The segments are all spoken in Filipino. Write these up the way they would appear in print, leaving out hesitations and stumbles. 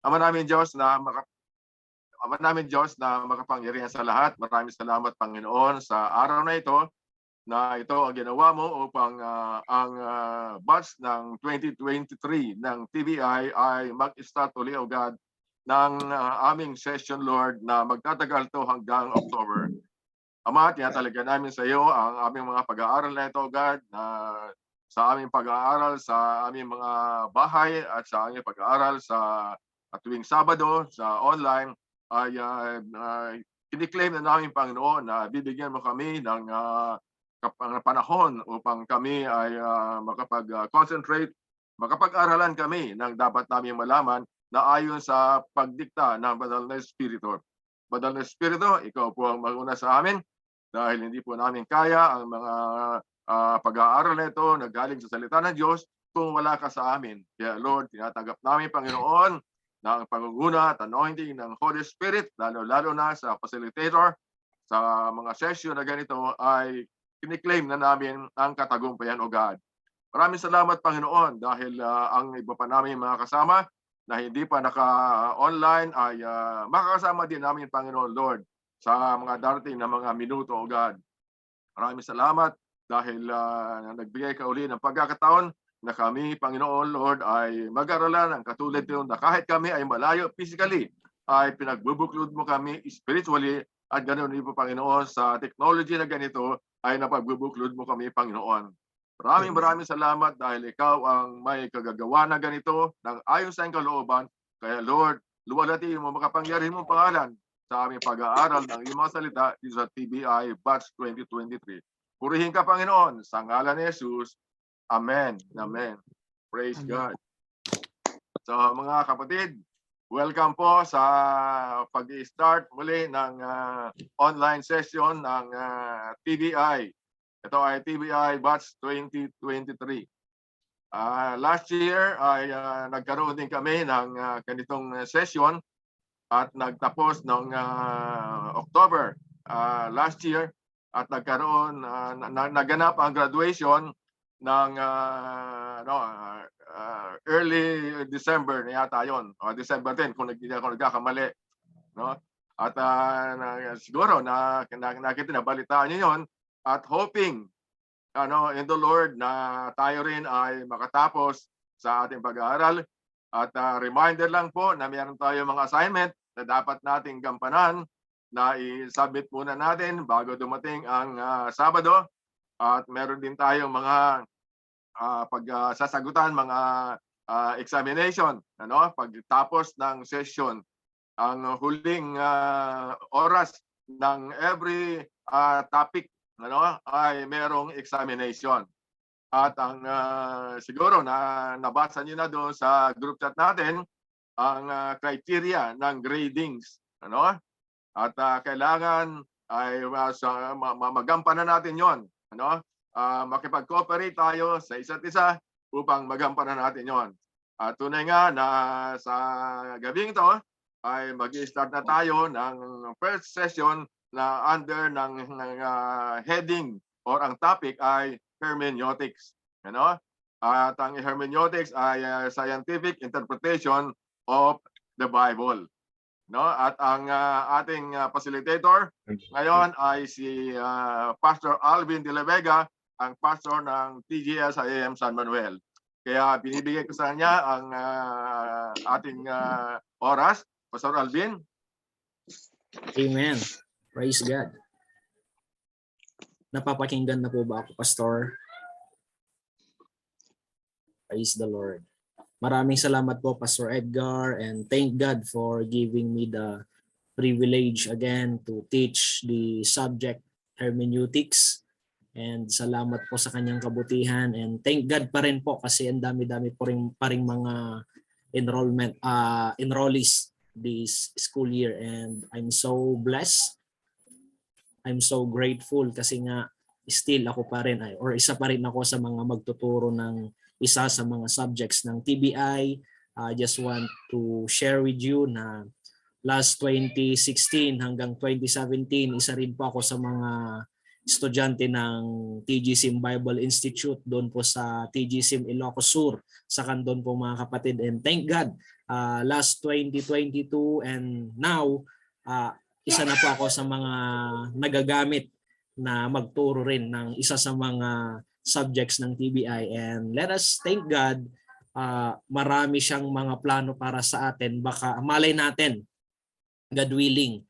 Ama namin Diyos na makapangyarihan sa lahat, maraming salamat Panginoon sa araw na ito ang ginawa mo upang ang batch ng 2023 ng TBI ay mag-start uli, O God, ng aming session, Lord, na magtatagal to hanggang October. Ama, tinatalaga namin sa iyo ang aming mga pag-aaral na ito, God, na sa aming pag-aaral sa aming mga bahay at sa aming pag-aaral sa tuwing Sabado sa online ay kiniklaim na namin, Panginoon, na bibigyan mo kami ng panahon upang kami ay makapag-concentrate, makapag-aralan kami ng dapat namin malaman na ayon sa pagdikta ng Banal na Espiritu. Banal na Espiritu, ikaw po ang maguna sa amin dahil hindi po namin kaya ang mga pag-aaral na ito na galing sa salita ng Diyos kung wala ka sa amin. Kaya Lord, tinatanggap namin, Panginoon, na ang pangunguna at anointing ng Holy Spirit, lalo-lalo na sa facilitator, sa mga session na ganito ay kiniklaim na namin ang katagumpayan, O God. Maraming salamat, Panginoon, dahil ang iba pa namin mga kasama na hindi pa naka-online ay makakasama din namin, Panginoon, Lord, sa mga darating na mga minuto, O God. Maraming salamat dahil nagbigay ka uli ng pagkakataon na kami, Panginoon, Lord, ay mag-aralan ang katulad nito na kahit kami ay malayo physically, ay pinagbubuklod mo kami spiritually at ganoon din po, Panginoon, sa technology na ganito ay napagbubuklod mo kami, Panginoon. Maraming salamat dahil ikaw ang may kagagawa na ganito ng ayon sa iyong kalooban. Kaya Lord, luwalhati mo makapangyarihan mong pangalan sa aming pag-aaral ng iyong mga salita dito sa TBI Batch 2023. Purihin ka, Panginoon, sa ngalan ni Jesus. Amen. Amen. Praise God. So mga kapatid, welcome po sa pag-i-start muli ng online session ng TBI. Ito ay TBI Batch 2023. Last year ay nagkaroon din kami ng ganitong session at nagtapos noong October last year at nagkaroon naganap ang graduation ng early December na yata yon, o December 10 kung hindi ako nagkakamali, no? At siguro nakita na balitaan niyo yon at hoping in the Lord na tayo rin ay makatapos sa ating pag-aaral. At reminder lang po na mayroon tayo mga assignment na dapat nating gampanan na i-submit muna natin bago dumating ang Sabado. At meron din tayong mga pagsasagutan, mga examination, pagtapos ng session. Ang huling oras ng every topic ay merong examination. At ang siguro na nabasa niyo na doon sa group chat natin ang criteria ng gradings, At kailangan ay magampanan natin 'yon, makipag-cooperate tayo sa isa't isa upang magampanan natin 'yon. At tunay nga na sa gabing ito ay mag-i-start na tayo ng first session na under ng heading or ang topic ay hermeneutics. At ang hermeneutics ay scientific interpretation of the Bible. At ang ating facilitator ngayon ay si Pastor Alvin De La Vega, ang pastor ng TGS IAM San Manuel. Kaya binibigay ko sa kanya ang ating oras. Pastor Alvin. Amen. Praise God. Napapakinggan na po ba ako, Pastor? Praise the Lord. Maraming salamat po, Pastor Edgar, and thank God for giving me the privilege again to teach the subject hermeneutics. And salamat po sa kanyang kabutihan, and thank God pa rin po kasi ang dami-dami pa rin mga enrollees this school year, and I'm so blessed. I'm so grateful kasi nga still ako pa rin or isa pa rin ako sa mga magtuturo ng isa sa mga subjects ng TBI. I just want to share with you na last 2016 hanggang 2017, isa rin po ako sa mga estudyante ng TGSIM Bible Institute doon po sa TGSIM Ilocos Sur, sa Kandon po mga kapatid. And thank God last 2022 and now isa na po ako sa mga nagagamit na magturo rin ng isa sa mga subjects ng TBI, and let us thank God, marami siyang mga plano para sa atin. Baka malay natin, God willing,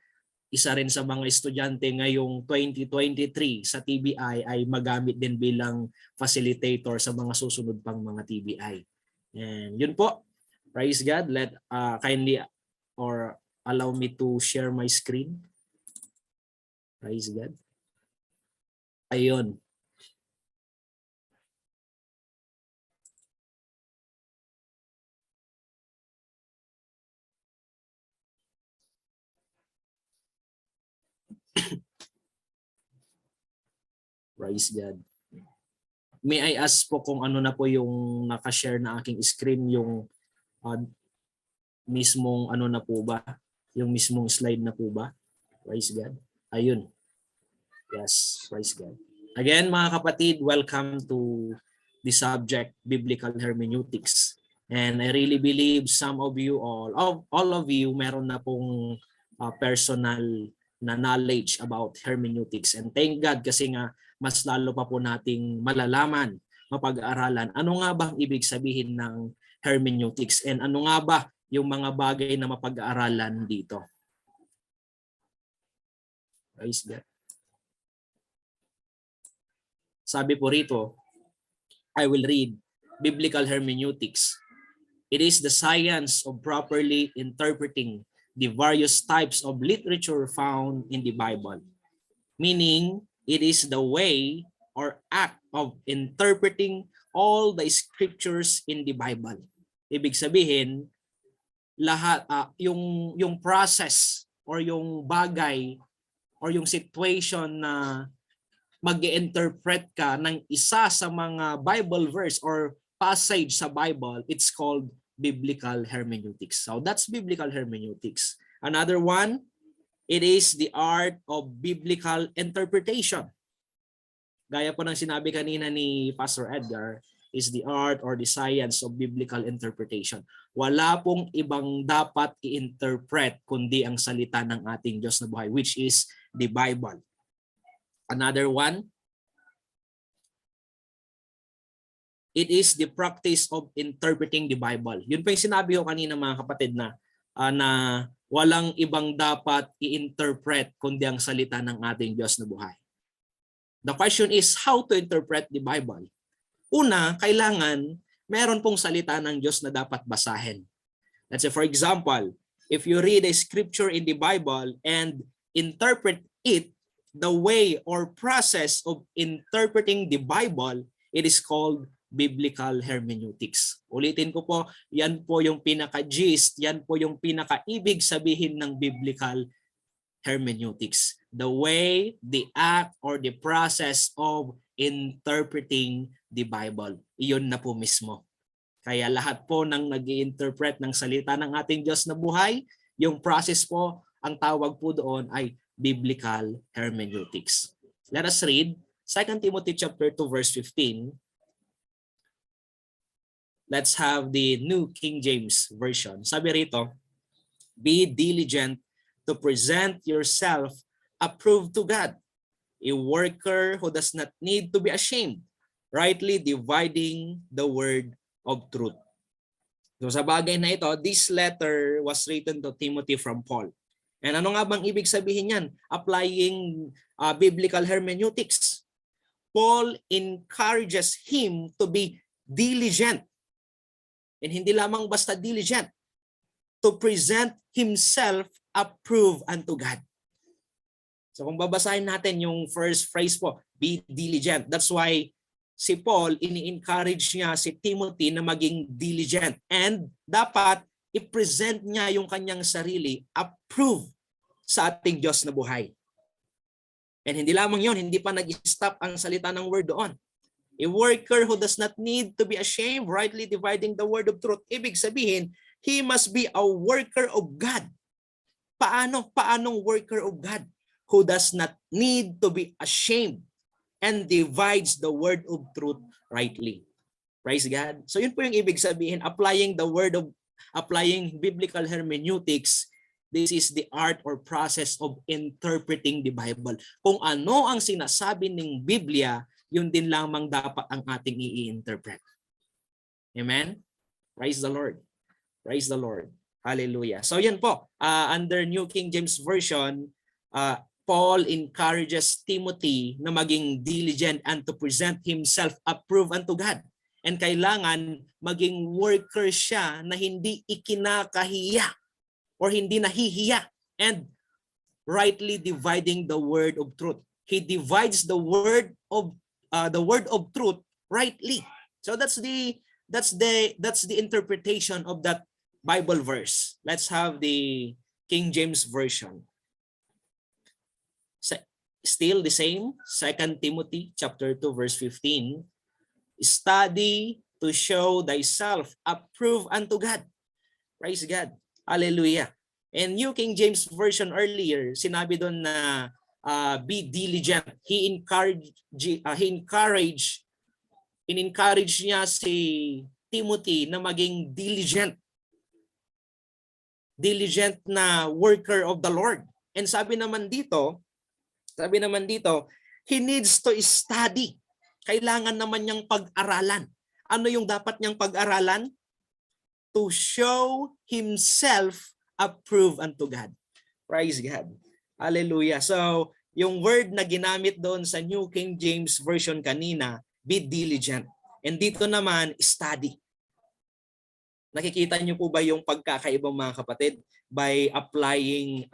isa rin sa mga estudyante ngayong 2023 sa TBI ay magamit din bilang facilitator sa mga susunod pang mga TBI. And yun po, praise God. Let kindly or allow me to share my screen. Praise God. Ayun. Praise God. May I ask po kung ano na po yung nakashare na aking screen, yung mismong ano na po ba? Yung mismong slide na po ba? Praise God. Ayun. Yes, praise God. Again mga kapatid, welcome to the subject Biblical Hermeneutics. And I really believe some of you, all of you, meron na pong personal na knowledge about hermeneutics. And thank God kasi nga mas lalo pa po nating malalaman, mapag-aaralan ano nga ba ang ibig sabihin ng hermeneutics and ano nga ba yung mga bagay na mapag-aaralan dito. Praise God. Sabi po rito, I will read Biblical Hermeneutics. It is the science of properly interpreting the various types of literature found in the Bible. Meaning, it is the way or act of interpreting all the scriptures in the Bible. Ibig sabihin, lahat yung process or yung bagay or yung situation na mag-i-interpret ka ng isa sa mga Bible verse or passage sa Bible, it's called biblical hermeneutics. So that's biblical hermeneutics. Another one, it is the art of biblical interpretation. Gaya po ng sinabi kanina ni Pastor Edgar, is the art or the science of biblical interpretation. Wala pong ibang dapat i-interpret kundi ang salita ng ating Diyos na buhay, which is the Bible. Another one, it is the practice of interpreting the Bible. Yun po yung sinabi ko kanina mga kapatid na walang ibang dapat i-interpret kundi ang salita ng ating Diyos na buhay. The question is how to interpret the Bible. Una, kailangan meron pong salita ng Diyos na dapat basahin. Let's say for example, if you read a scripture in the Bible and interpret it, the way or process of interpreting the Bible, it is called biblical hermeneutics. Ulitin ko po, yan po yung pinaka-gist, yan po yung pinaka-ibig sabihin ng biblical hermeneutics. The way, the act, or the process of interpreting the Bible. Iyon na po mismo. Kaya lahat po ng nag-i-interpret ng salita ng ating Diyos na buhay, yung process po, ang tawag po doon ay biblical hermeneutics. Let us read 2 Timothy chapter 2 verse 15. Let's have the New King James Version. Sabi rito, be diligent to present yourself approved to God, a worker who does not need to be ashamed, rightly dividing the word of truth. So sa bagay na ito, this letter was written to Timothy from Paul. And ano nga bang ibig sabihin yan? Applying biblical hermeneutics. Paul encourages him to be diligent. And hindi lamang basta diligent, to present himself approved unto God. So kung babasahin natin yung first phrase po, be diligent. That's why si Paul, ini-encourage niya si Timothy na maging diligent. And dapat i-present niya yung kanyang sarili approved sa ating Diyos na buhay. And hindi lamang yun, hindi pa nag-stop ang salita ng word doon. A worker who does not need to be ashamed, rightly dividing the word of truth. Ibig sabihin, he must be a worker of God. Paanong worker of God? Who does not need to be ashamed and divides the word of truth rightly. Praise God. So yun po yung ibig sabihin, applying the word of applying biblical hermeneutics, this is the art or process of interpreting the Bible. Kung ano ang sinasabi ng Biblia, yun din lamang dapat ang ating i-interpret. Amen? Praise the Lord. Praise the Lord. Hallelujah. So yan po, under New King James Version, Paul encourages Timothy na maging diligent and to present himself approved unto God. And kailangan maging worker siya na hindi ikinakahiya or hindi nahihiya, and rightly dividing the word of truth. He divides the word of truth rightly. So that's the interpretation of that Bible verse. Let's have the King James Version. Still the same, 2 Timothy chapter 2 verse 15. Study to show thyself approved unto God. Praise God. Hallelujah. And New King James Version earlier, sinabi doon na be diligent. He encouraged niya si Timothy na maging diligent. Diligent na worker of the Lord. And sabi naman dito, he needs to study. Kailangan naman niyang pag-aralan. Ano yung dapat niyang pag-aralan? To show himself approved unto God. Praise God. Hallelujah. So, yung word na ginamit doon sa New King James Version kanina, be diligent. And dito naman, study. Nakikita niyo po ba yung pagkakaibang mga kapatid by applying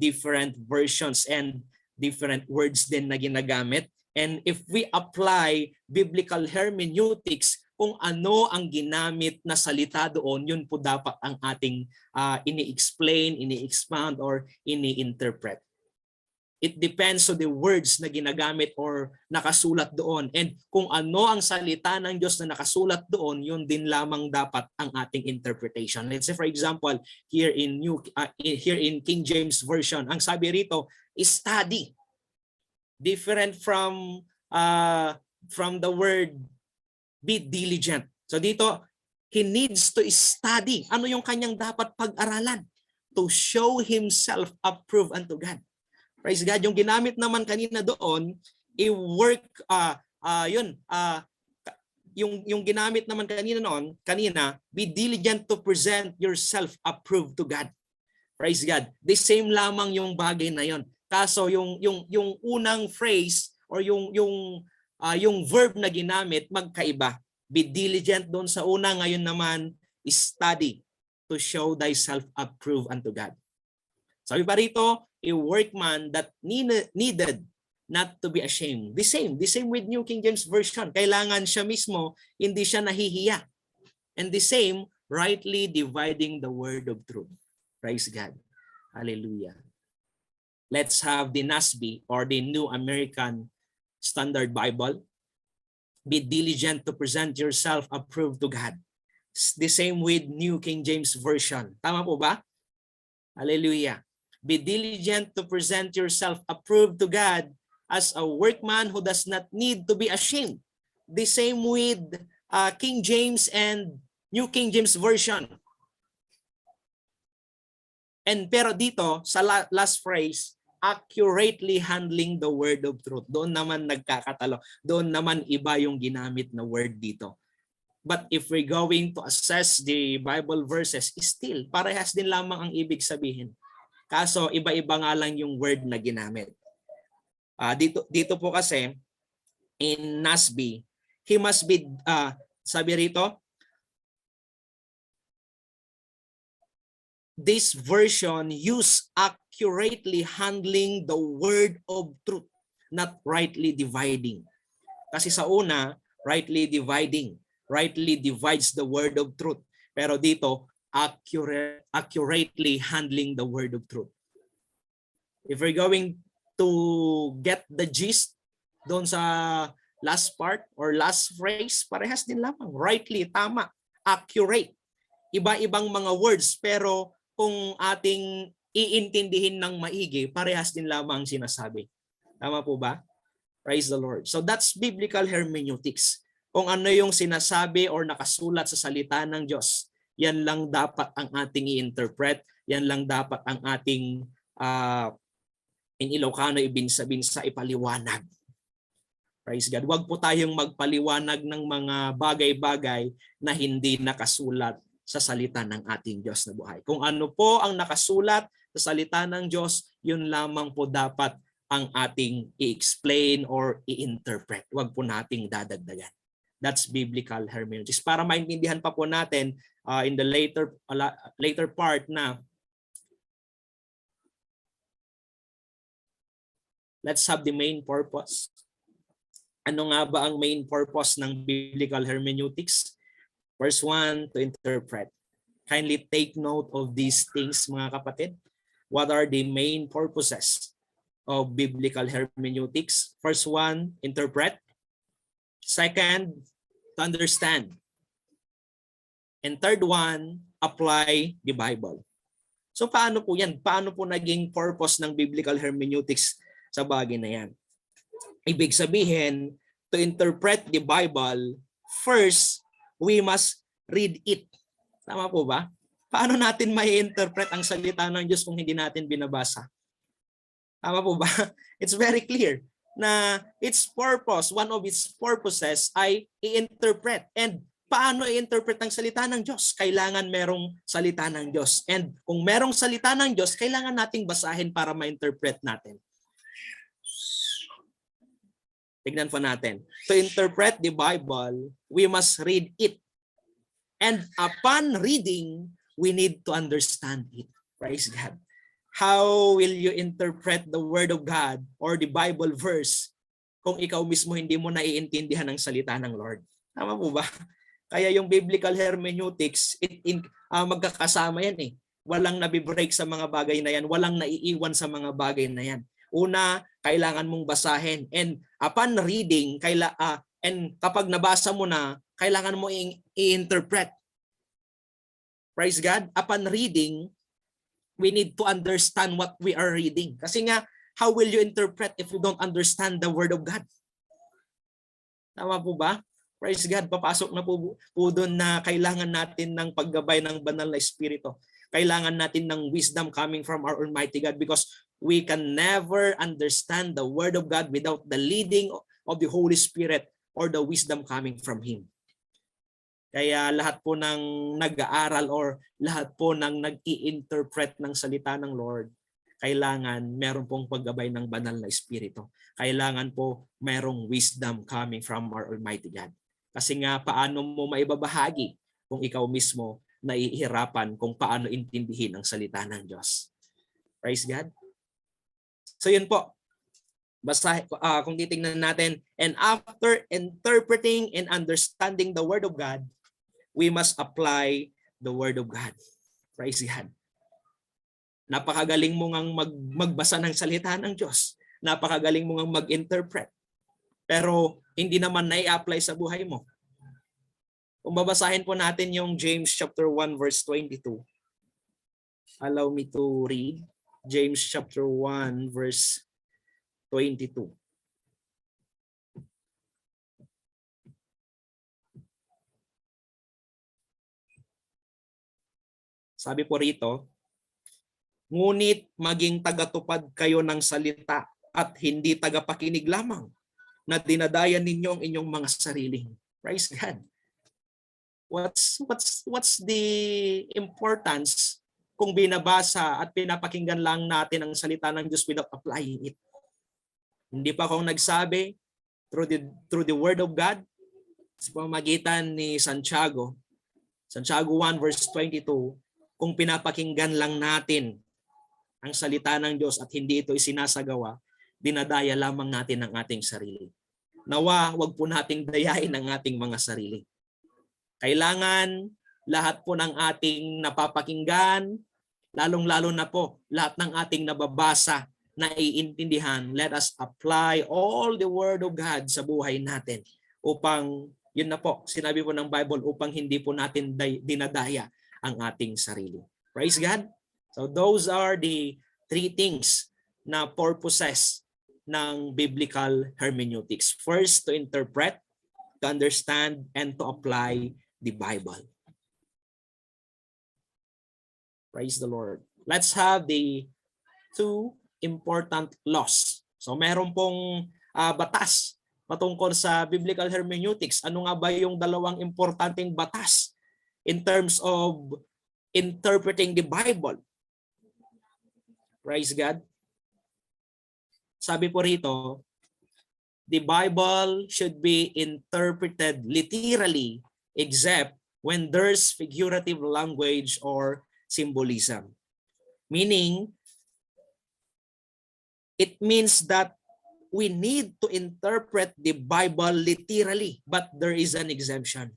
different versions and different words din na ginagamit? And if we apply biblical hermeneutics, kung ano ang ginamit na salita doon, yun po dapat ang ating ini-explain, ini-expound, or ini-interpret. It depends on the words na ginagamit or nakasulat doon. And kung ano ang salita ng Diyos na nakasulat doon, yun din lamang dapat ang ating interpretation. Let's say for example, here in King James Version, ang sabi rito is study. Different from the word be diligent. So dito, he needs to study. Ano yung kanyang dapat pag-aralan? To show himself approved unto God. Praise God. Yung ginamit naman kanina doon, yung ginamit naman kanina, be diligent to present yourself approved to God. Praise God. The same lamang yung bagay na yon. Kaso yung unang phrase or yung verb na ginamit magkaiba. Be diligent doon sa una, ngayon naman study to show thyself approved unto God. Sabi pa rito, a workman that needed not to be ashamed. The same with New King James Version. Kailangan siya mismo, hindi siya nahihiya. And the same, rightly dividing the word of truth. Praise God. Hallelujah. Let's have the NASB or the New American Standard Bible. Be diligent to present yourself approved to God. The same with New King James Version. Tama po ba? Hallelujah. Be diligent to present yourself approved to God as a workman who does not need to be ashamed. The same with King James and New King James Version. Pero dito, sa last phrase, accurately handling the word of truth. Doon naman nagkakatalo. Doon naman iba yung ginamit na word dito. But if we're going to assess the Bible verses, still, parehas din lamang ang ibig sabihin. Kaso, iba-iba nga lang yung word na ginamit. Dito po kasi, in NASB, he must be, sabi rito, this version use accurately handling the word of truth, not rightly dividing. Kasi sa una, rightly divides the word of truth. Pero dito, accurately handling the word of truth. If we're going to get the gist doon sa last part or last phrase, parehas din lamang. Rightly, tama, accurate. Iba-ibang mga words, pero kung ating iintindihin ng maigi, parehas din lamang sinasabi. Tama po ba? Praise the Lord. So that's biblical hermeneutics. Kung ano yung sinasabi or nakasulat sa salita ng Diyos. Yan lang dapat ang ating i-interpret. Yan lang dapat ang ating in Ilocano ibinsa-binsa ipaliwanag. Praise God. Huwag po tayong magpaliwanag ng mga bagay-bagay na hindi nakasulat sa salita ng ating Diyos na buhay. Kung ano po ang nakasulat sa salita ng Diyos, yun lamang po dapat ang ating i-explain or i-interpret. Huwag po nating dadagdagan. That's biblical hermeneutics. Para maintindihan pa po natin in the later part na let's have the main purpose. Ano nga ba ang main purpose ng biblical hermeneutics? Verse 1, to interpret. Kindly take note of these things, mga kapatid. What are the main purposes of biblical hermeneutics? First one, interpret. Second, to understand. And third one, apply the Bible. So paano po yan? Paano po naging purpose ng biblical hermeneutics sa bagay na yan? Ibig sabihin, to interpret the Bible, first, we must read it. Tama po ba? Paano natin mai-interpret ang salita ng Diyos kung hindi natin binabasa? Tama po ba? It's very clear na its purpose, one of its purposes ay i-interpret. And paano i-interpret ang salita ng Diyos? Kailangan merong salita ng Diyos. And kung merong salita ng Diyos, kailangan nating basahin para ma-interpret natin. Tignan po natin. To interpret the Bible, we must read it. And upon reading, we need to understand it. Praise God. How will you interpret the Word of God or the Bible verse kung ikaw mismo hindi mo naiintindihan ang salita ng Lord? Tama po ba? Kaya yung biblical hermeneutics, magkakasama yan eh. Walang nabibreak sa mga bagay na yan. Walang naiiwan sa mga bagay na yan. Una, kailangan mong basahin. And upon reading, and kapag nabasa mo na, kailangan mo i-interpret. Praise God. Upon reading, we need to understand what we are reading. Kasi nga, how will you interpret if you don't understand the Word of God? Tama po ba? Praise God. Papasok na po doon na kailangan natin ng paggabay ng banal na Espiritu. Kailangan natin ng wisdom coming from our Almighty God because we can never understand the Word of God without the leading of the Holy Spirit or the wisdom coming from Him. Kaya lahat po ng nag-aaral or lahat po ng nag-i-interpret ng salita ng Lord, kailangan meron pong paggabay ng banal na Espiritu. Kailangan po merong wisdom coming from our Almighty God. Kasi nga paano mo maibabahagi kung ikaw mismo nahihirapan kung paano intindihin ang salita ng Diyos. Praise God. So yun po. Basta kung titingnan natin, and after interpreting and understanding the Word of God, we must apply the Word of God. Praise God. Napakagaling mo ngang magbasa ng salita ng Diyos. Napakagaling mo ngang mag-interpret. Pero hindi naman nai-apply sa buhay mo. Kung babasahin po natin yung James chapter 1 verse 22. Allow me to read James chapter 1 verse 22. Sabi po rito, ngunit maging tagatupad kayo ng salita at hindi tagapakinig lamang na dinadayan ninyo ang inyong mga sarili. Praise God. What's the importance kung binabasa at pinapakinggan lang natin ang salita ng Diyos without applying it? Hindi pa ako nagsabi through the Word of God sa pamamagitan ni Santiago 1 verse 22, kung pinapakinggan lang natin ang salita ng Diyos at hindi ito isinasagawa, dinadaya lamang natin ang ating sarili. Nawa, wag po nating dayain ang ating mga sarili. Kailangan lahat po ng ating napapakinggan, lalong-lalo na po lahat ng ating nababasa, naiintindihan, let us apply all the Word of God sa buhay natin upang, yun na po, sinabi po ng Bible, upang hindi po natin dinadaya ang ating sarili. Praise God. So those are the three things na purposes ng biblical hermeneutics. First, to interpret, to understand, and to apply the Bible. Praise the Lord. Let's have the two important laws. So meron pong batas patungkol sa biblical hermeneutics. Ano nga ba yung dalawang importanteng batas in terms of interpreting the Bible? Praise God. Sabi po rito, the Bible should be interpreted literally except when there's figurative language or symbolism. Meaning, it means that we need to interpret the Bible literally, but there is an exemption.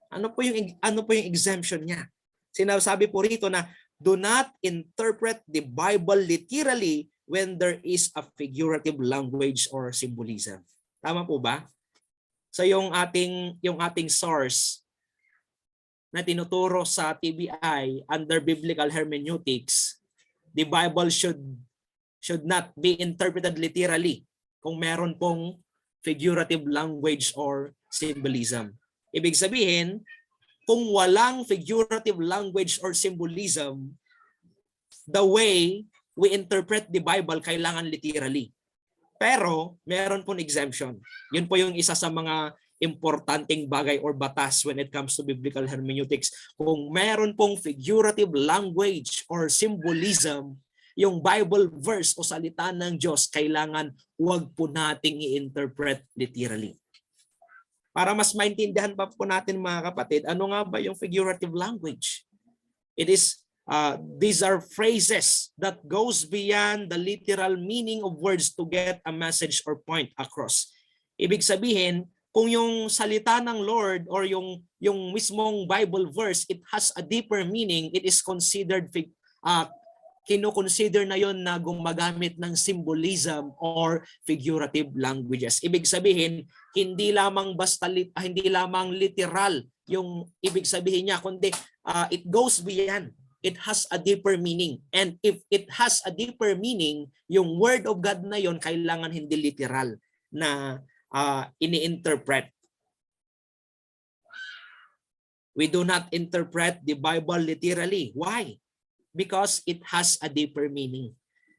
Ano po yung exemption niya? Sinasabi po rito na do not interpret the Bible literally when there is a figurative language or symbolism. Tama po ba? So yung ating source na tinuturo sa TBI under biblical hermeneutics, the Bible should not be interpreted literally kung meron pong figurative language or symbolism. Ibig sabihin, kung walang figurative language or symbolism, the way we interpret the Bible kailangan literally. Pero meron pong exemption. Yun po yung isa sa mga importanteng bagay or batas when it comes to biblical hermeneutics. Kung meron pong figurative language or symbolism, yung Bible verse o salita ng Diyos, kailangan huwag po nating i-interpret literally. Para mas maintindihan pa po natin mga kapatid, ano nga ba yung figurative language? These are phrases that goes beyond the literal meaning of words to get a message or point across. Ibig sabihin, kung yung salita ng Lord or yung mismong Bible verse, it has a deeper meaning, it is considered kino-consider na yon na gumagamit ng symbolism or figurative languages. Ibig sabihin, hindi lamang literal yung ibig sabihin niya, kundi it goes beyond. It has a deeper meaning. And if it has a deeper meaning, yung word of God na yon kailangan hindi literal na ini-interpret. We do not interpret the Bible literally. Why? Because it has a deeper meaning.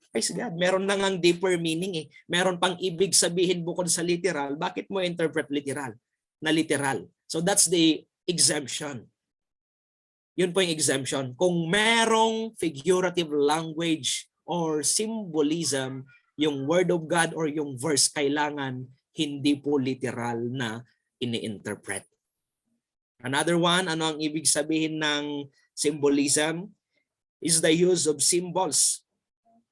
Praise God, meron na ngang deeper meaning eh. Meron pang ibig sabihin bukod sa literal. Bakit mo interpret literal? Na literal. So that's the exemption. Yun po yung exemption. Kung merong figurative language or symbolism, yung word of God or yung verse kailangan hindi po literal na ini-interpret. Another one, ano ang ibig sabihin ng symbolism? Is the use of symbols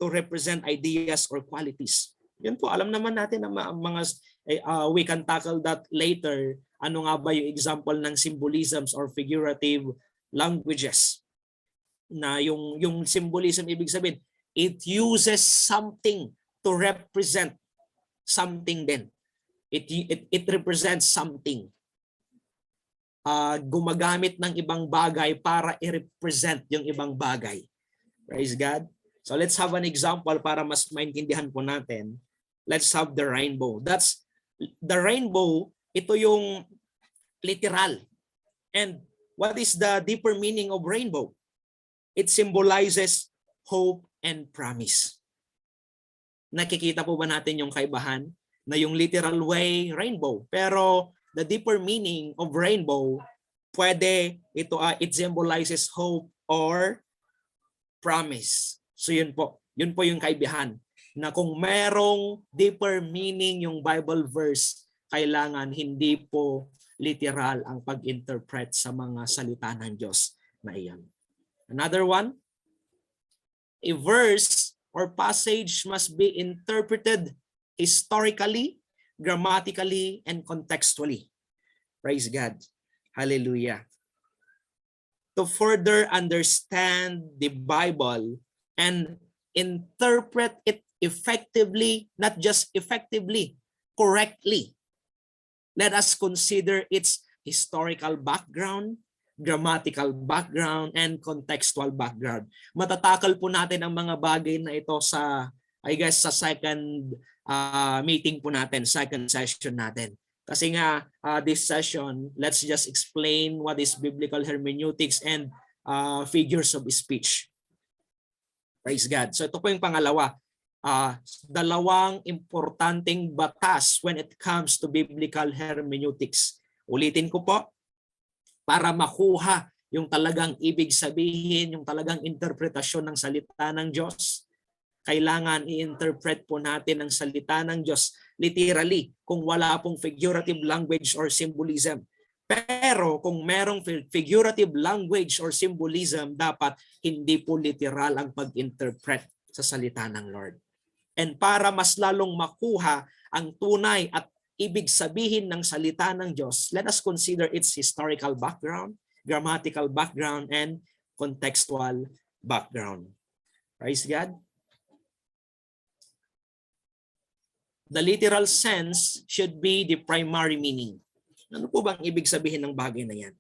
to represent ideas or qualities. Yun po, alam naman natin na we can tackle that later. Ano nga ba yung example ng symbolisms or figurative languages? Na yung symbolism, ibig sabihin, it uses something to represent something din. It represents something. Gumagamit ng ibang bagay para i-represent yung ibang bagay. Praise God. So let's have an example para mas maintindihan po natin. Let's have the rainbow. That's the rainbow, ito yung literal. And what is the deeper meaning of rainbow? It symbolizes hope and promise. Nakikita po ba natin yung kaibahan? Na yung literal way, rainbow. Pero the deeper meaning of rainbow, it symbolizes hope or promise. So yun po yung kaibahan. Na kung merong deeper meaning yung Bible verse, kailangan hindi po literal ang pag-interpret sa mga salita ng Diyos na iyan. Another one, a verse or passage must be interpreted historically, grammatically, and contextually. Praise God. Hallelujah. To further understand the Bible and interpret it effectively, not just effectively, correctly, let us consider its historical background, grammatical background, and contextual background. Matatakal po natin ang mga bagay na ito sa second meeting po natin, second session natin. Kasi nga, this session, let's just explain what is biblical hermeneutics and figures of speech. Praise God. So ito po yung pangalawa. Dalawang importanteng batas when it comes to biblical hermeneutics. Ulitin ko po, para makuha yung talagang ibig sabihin, yung talagang interpretasyon ng salita ng Diyos, kailangan i-interpret po natin ang salita ng Diyos literally kung wala pong figurative language or symbolism. Pero kung merong figurative language or symbolism, dapat hindi po literal ang pag-interpret sa salita ng Lord. And para mas lalong makuha ang tunay at ibig sabihin ng salita ng Diyos, let us consider its historical background, grammatical background, and contextual background. Praise God. The literal sense should be the primary meaning. Ano po bang ibig sabihin ng bagay na yan?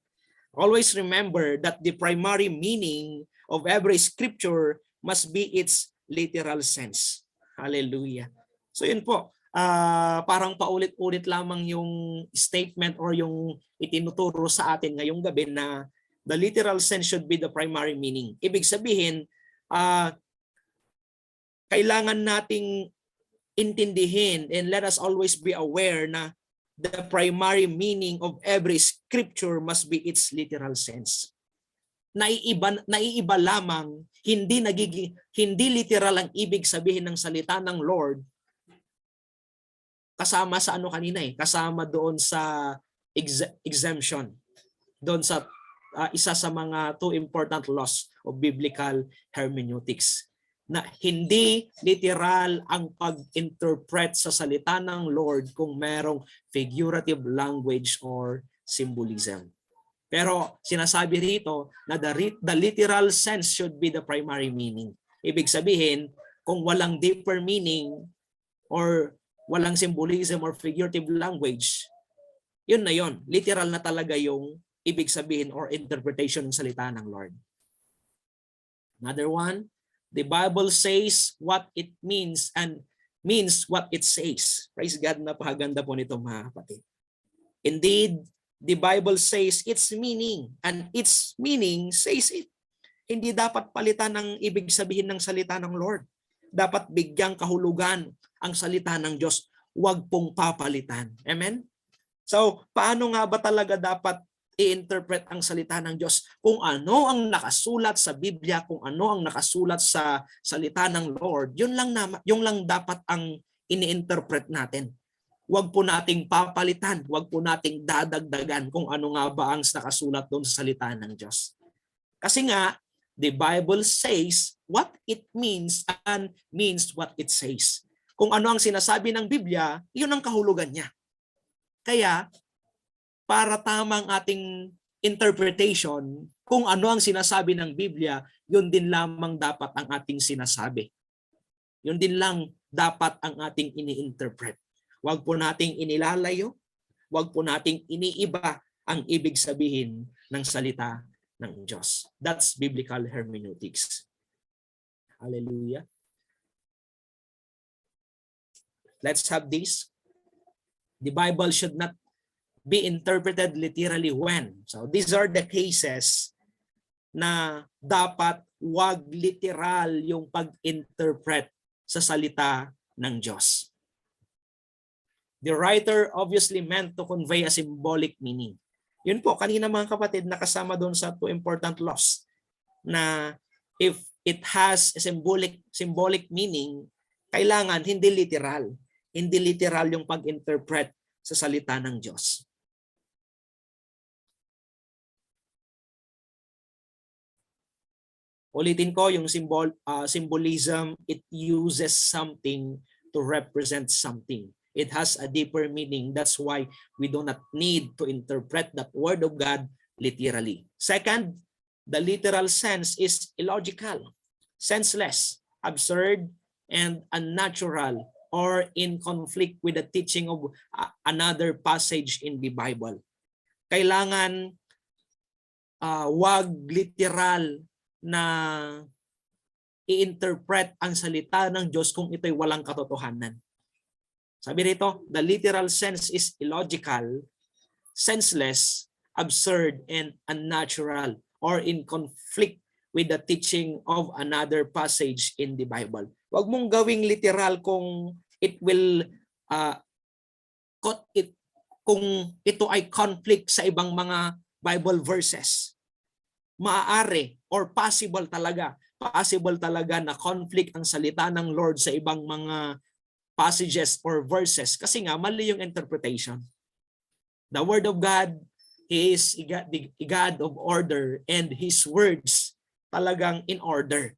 Always remember that the primary meaning of every scripture must be its literal sense. Hallelujah. So yun po, parang paulit-ulit lamang yung statement or yung itinuturo sa atin ngayong gabi na the literal sense should be the primary meaning. Ibig sabihin, kailangan nating intindihin and let us always be aware na the primary meaning of every scripture must be its literal sense. Naiiba lamang, hindi literal ang ibig sabihin ng salita ng Lord kasama sa ano kanina kasama doon sa exemption. Doon sa isa sa mga two important laws of biblical hermeneutics. Na hindi literal ang pag-interpret sa salita ng Lord kung merong figurative language or symbolism. Pero sinasabi rito na the literal sense should be the primary meaning. Ibig sabihin, kung walang deeper meaning or walang symbolism or figurative language, yun na yun. Literal na talaga yung ibig sabihin or interpretation ng salita ng Lord. Another one, the Bible says what it means and means what it says. Praise God, napakaganda po nito mga kapatid. Indeed, the Bible says its meaning and its meaning says it. Hindi dapat palitan ang ibig sabihin ng salita ng Lord. Dapat bigyang kahulugan ang salita ng Diyos. Huwag pong papalitan. Amen? So, paano nga ba talaga dapat i-interpret ang salita ng Diyos? Kung ano ang nakasulat sa Biblia, kung ano ang nakasulat sa salita ng Lord, yun lang dapat ang ini-interpret natin. Huwag po nating papalitan, huwag po nating dadagdagan kung ano nga ba ang nakasulat doon sa salita ng Diyos. Kasi nga, the Bible says what it means and means what it says. Kung ano ang sinasabi ng Biblia, yun ang kahulugan niya. Kaya, para tamang ating interpretation, kung ano ang sinasabi ng Biblia, yun din lamang dapat ang ating sinasabi. Yun din lang dapat ang ating ini-interpret. Huwag po nating inilalayo, huwag po nating iniiba ang ibig sabihin ng salita ng Diyos. That's biblical hermeneutics. Hallelujah. Let's have this. The Bible should not be interpreted literally when. So these are the cases na dapat wag literal yung pag-interpret sa salita ng Diyos. The writer obviously meant to convey a symbolic meaning. Yun po, kanina mga kapatid, nakasama doon sa two important laws na if it has a symbolic meaning, kailangan hindi literal. Hindi literal yung pag-interpret sa salita ng Diyos. Ulitin ko yung symbolism, it uses something to represent something. It has a deeper meaning. That's why we do not need to interpret that word of God literally. Second, the literal sense is illogical, senseless, absurd, and unnatural, or in conflict with the teaching of another passage in the Bible. Kailangan wag literal na i-interpret ang salita ng Diyos kung ito'y walang katotohanan. Sabi rito, the literal sense is illogical, senseless, absurd, and unnatural, or in conflict with the teaching of another passage in the Bible. Huwag mong gawing literal kung it will kung ito ay conflict sa ibang mga Bible verses. Maaari or possible talaga na conflict ang salita ng Lord sa ibang mga passages or verses kasi nga mali yung interpretation. The Word of God, He is the God of order and His words talagang in order.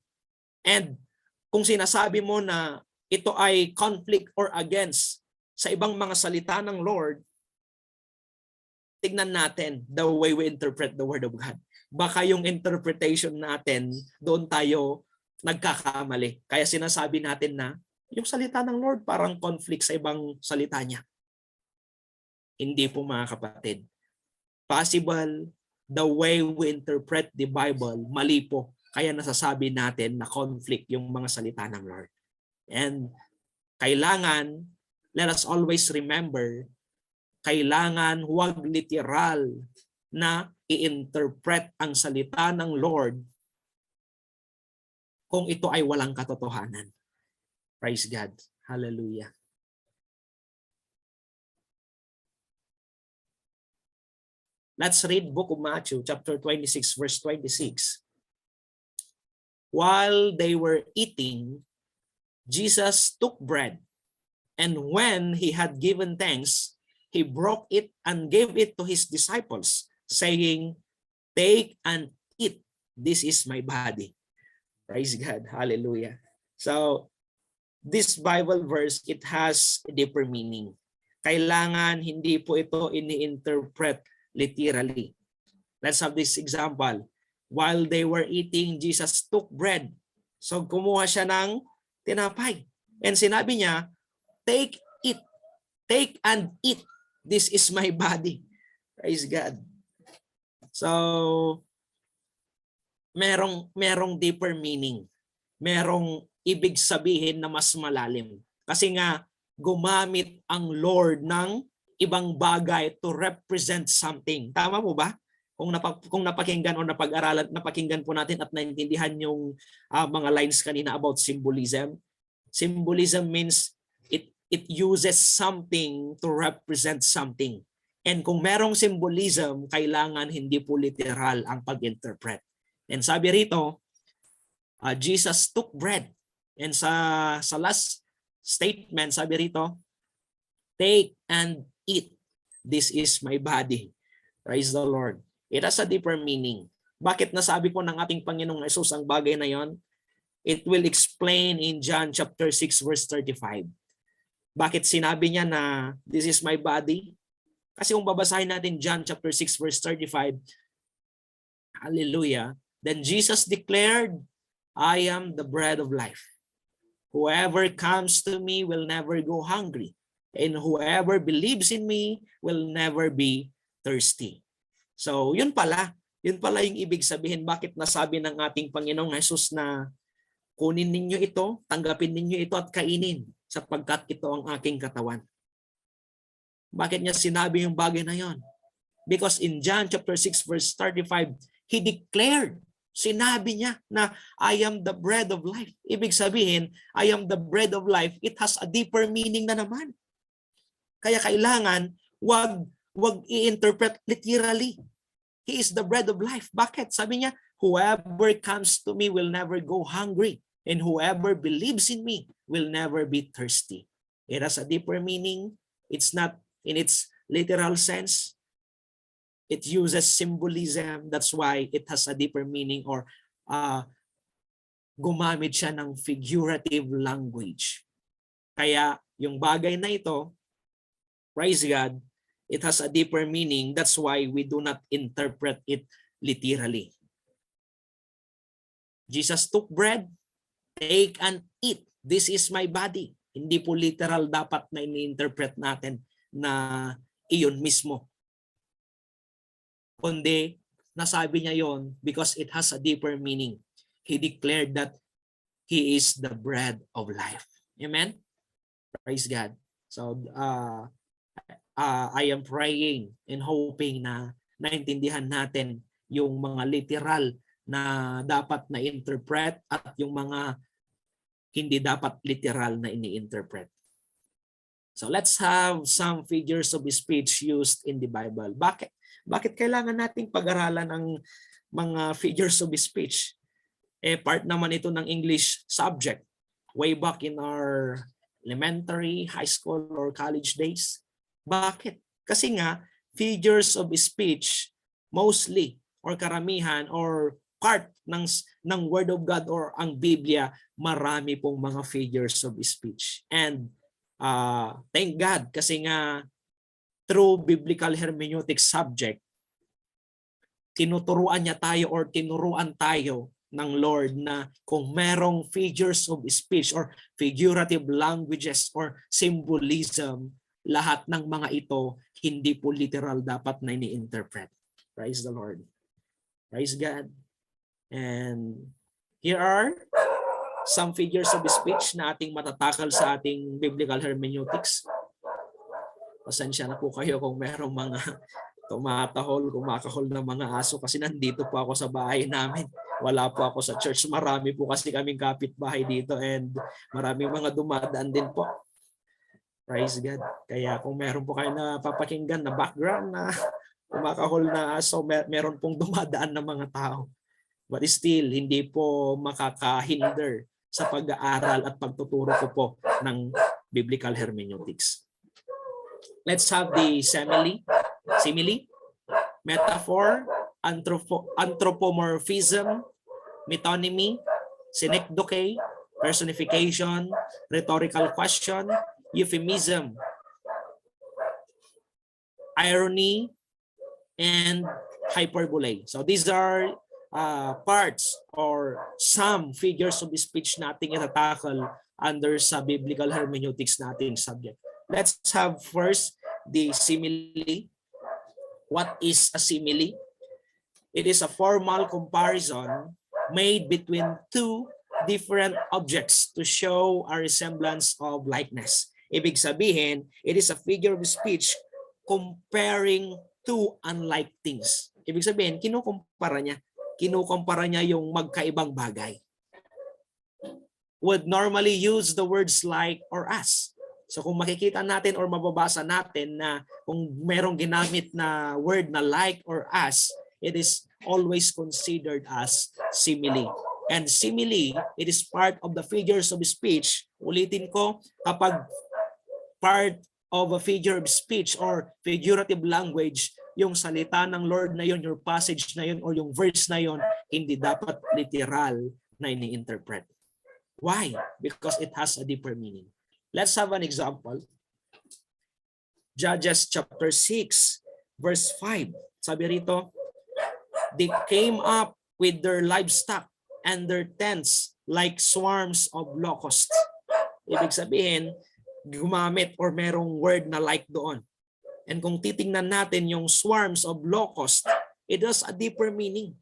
And kung sinasabi mo na ito ay conflict or against sa ibang mga salita ng Lord, tignan natin the way we interpret the Word of God. Baka yung interpretation natin, doon tayo nagkakamali. Kaya sinasabi natin na yung salita ng Lord parang conflict sa ibang salita niya. Hindi po mga kapatid. Possible, the way we interpret the Bible, mali po. Kaya nasasabi natin na conflict yung mga salita ng Lord. And kailangan, let us always remember, kailangan huwag literal na i-interpret ang salita ng Lord kung ito ay walang katotohanan. Praise God. Hallelujah. Let's read book of Matthew, chapter 26, verse 26. While they were eating, Jesus took bread, and when he had given thanks, he broke it and gave it to his disciples, saying, "Take and eat. This is my body." Praise God. Hallelujah. So, this Bible verse, it has a deeper meaning. Kailangan hindi po ito ini-interpret literally. Let's have this example. While they were eating, Jesus took bread. So, kumuha siya ng tinapay. And sinabi niya, "Take it. Take and eat. This is my body." Praise God. So, merong deeper meaning. Merong ibig sabihin na mas malalim. Kasi nga, gumamit ang Lord ng ibang bagay to represent something. Tama po ba? Kung napakinggan o napakinggan po natin at naintindihan yung mga lines kanina about symbolism. Symbolism means it uses something to represent something. And kung merong symbolism, kailangan hindi po literal ang pag-interpret. And sabi rito, Jesus took bread. And sa last statement, sabi rito, "Take and eat. This is my body." Praise the Lord. It has a deeper meaning. Bakit nasabi po ng ating Panginoong Hesus ang bagay na yon? It will explain in John chapter 6 verse 35. Bakit sinabi niya na this is my body? Kasi kung babasahin natin John chapter 6 verse 35, hallelujah, then Jesus declared, "I am the bread of life. Whoever comes to me will never go hungry, and whoever believes in me will never be thirsty." So, yun pala yung ibig sabihin bakit nasabi ng ating Panginoong Hesus na kunin ninyo ito, tanggapin ninyo ito at kainin sapagkat ito ang aking katawan. Bakit niya sinabi yung bagay na yon? Because in John chapter 6 verse 35, he declared, sinabi niya na I am the bread of life. Ibig sabihin, I am the bread of life. It has a deeper meaning na naman. Kaya kailangan wag i-interpret literally. He is the bread of life. Bakit? Sabi niya, "Whoever comes to me will never go hungry, and whoever believes in me will never be thirsty." It has a deeper meaning. It's not in its literal sense. It uses symbolism. That's why it has a deeper meaning, or gumamit siya ng figurative language. Kaya yung bagay na ito, praise God, it has a deeper meaning. That's why we do not interpret it literally. Jesus took bread, "Take and eat. This is my body." Hindi po literal dapat na ini-interpret natin na iyon mismo. Kundi, nasabi niya yon because it has a deeper meaning. He declared that He is the bread of life. Amen? Praise God. So, I am praying and hoping na naintindihan natin yung mga literal na dapat na interpret at yung mga hindi dapat literal na ini-interpret. So let's have some figures of speech used in the Bible. Bakit? Bakit kailangan nating pag-aralan ang mga figures of speech? Part naman ito ng English subject way back in our elementary, high school, or college days. Bakit? Kasi nga, figures of speech mostly or karamihan or part ng Word of God or ang Biblia, marami pong mga figures of speech. And thank God kasi nga through biblical hermeneutics subject, tinuturuan niya tayo or tinuruan tayo ng Lord na kung merong figures of speech or figurative languages or symbolism, lahat ng mga ito hindi po literal dapat na ini-interpret. Praise the Lord. Praise God. And here are some figures of speech na ating matatakal sa ating biblical hermeneutics. Pasensya na po kayo kung merong mga tumatahol, kumakahol ng mga aso kasi nandito po ako sa bahay namin. Wala po ako sa church. Marami po kasi kaming kapitbahay dito and maraming mga dumadaan din po. Praise God. Kaya kung meron po kayo na papakinggan na background na kumakahol na aso, meron pong dumadaan na mga tao. But still, hindi po makakahinder sa pag-aaral at pagtuturo ko po ng biblical hermeneutics. Let's have the simile, metaphor, anthropomorphism, metonymy, synecdoche, personification, rhetorical question, euphemism, irony, and hyperbole. So these are parts or some figures of speech nating itatakal under sa biblical hermeneutics nating subject. Let's have first the simile. What is a simile? It is a formal comparison made between two different objects to show a resemblance of likeness. Ibig sabihin, it is a figure of speech comparing two unlike things. Ibig sabihin, kinukumpara niya yung magkaibang bagay. Would normally use the words like or as. So kung makikita natin or mababasa natin na kung merong ginamit na word na like or as, it is always considered as simile. And simile, it is part of the figures of speech. Ulitin ko, kapag part of a figure of speech or figurative language, yung salita ng Lord na yun, your passage na yun, or yung verse na yun, hindi dapat literal na ini-interpret. Why? Because it has a deeper meaning. Let's have an example. Judges chapter 6, verse 5. Sabi rito, they came up with their livestock and their tents like swarms of locusts. Ibig sabihin, gumamit or merong word na like doon. And kung titingnan natin yung swarms of locusts, it has a deeper meaning.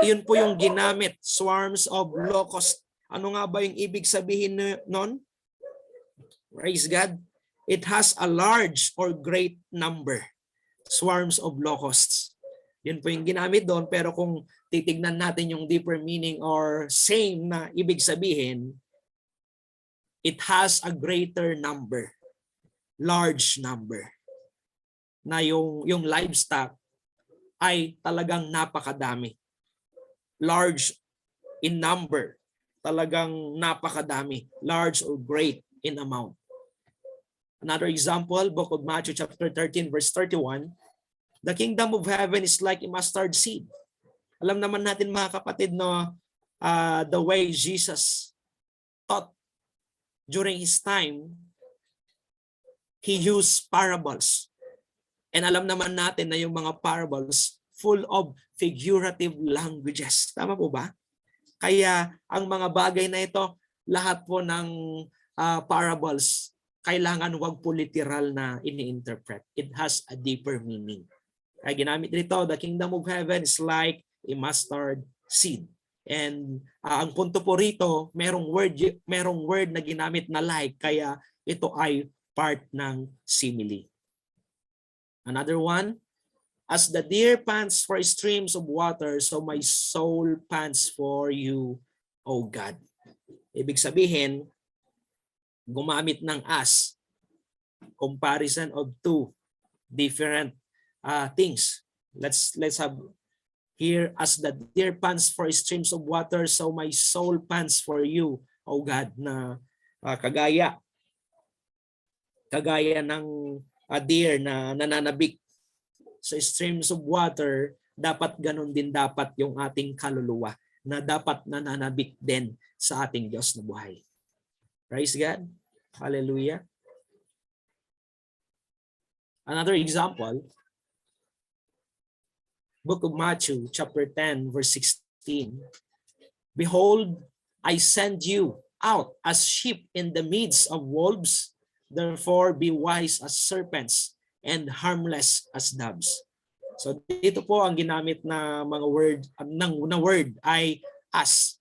Iyon po yung ginamit, swarms of locusts. Ano nga ba yung ibig sabihin nun? Praise God. It has a large or great number. Swarms of locusts. Yun po yung ginamit doon. Pero kung titignan natin yung deeper meaning or same na ibig sabihin, it has a greater number. Large number. Na yung livestock ay talagang napakadami. Large in number. Talagang napakadami. Large or great in amount. Another example, book of Matthew chapter 13 verse 31, the kingdom of heaven is like a mustard seed. Alam naman natin mga kapatid no, the way Jesus taught during his time, he used parables. And alam naman natin na yung mga parables full of figurative languages. Tama po ba? Kaya ang mga bagay na ito, lahat po ng parables, kailangan wag po literal na ini-interpret. It has a deeper meaning. Kaya ginamit dito, the kingdom of heaven is like a mustard seed. And ang punto po rito, merong word na ginamit na like, kaya ito ay part ng simile. Another one, As the deer pants for streams of water, so my soul pants for you, O God. Ibig sabihin, gumamit ng as, comparison of two different things. Let's have here, as the deer pants for streams of water, so my soul pants for you, O God, na kagaya ng deer na nananabik sa streams of water, dapat ganun din dapat yung ating kaluluwa na dapat nananabik din sa ating Diyos na buhay. Praise God. Hallelujah. Another example, Book of Matthew, chapter 10, verse 16. Behold, I send you out as sheep in the midst of wolves. Therefore, be wise as serpents and harmless as doves. So dito po ang ginamit na mga word ay as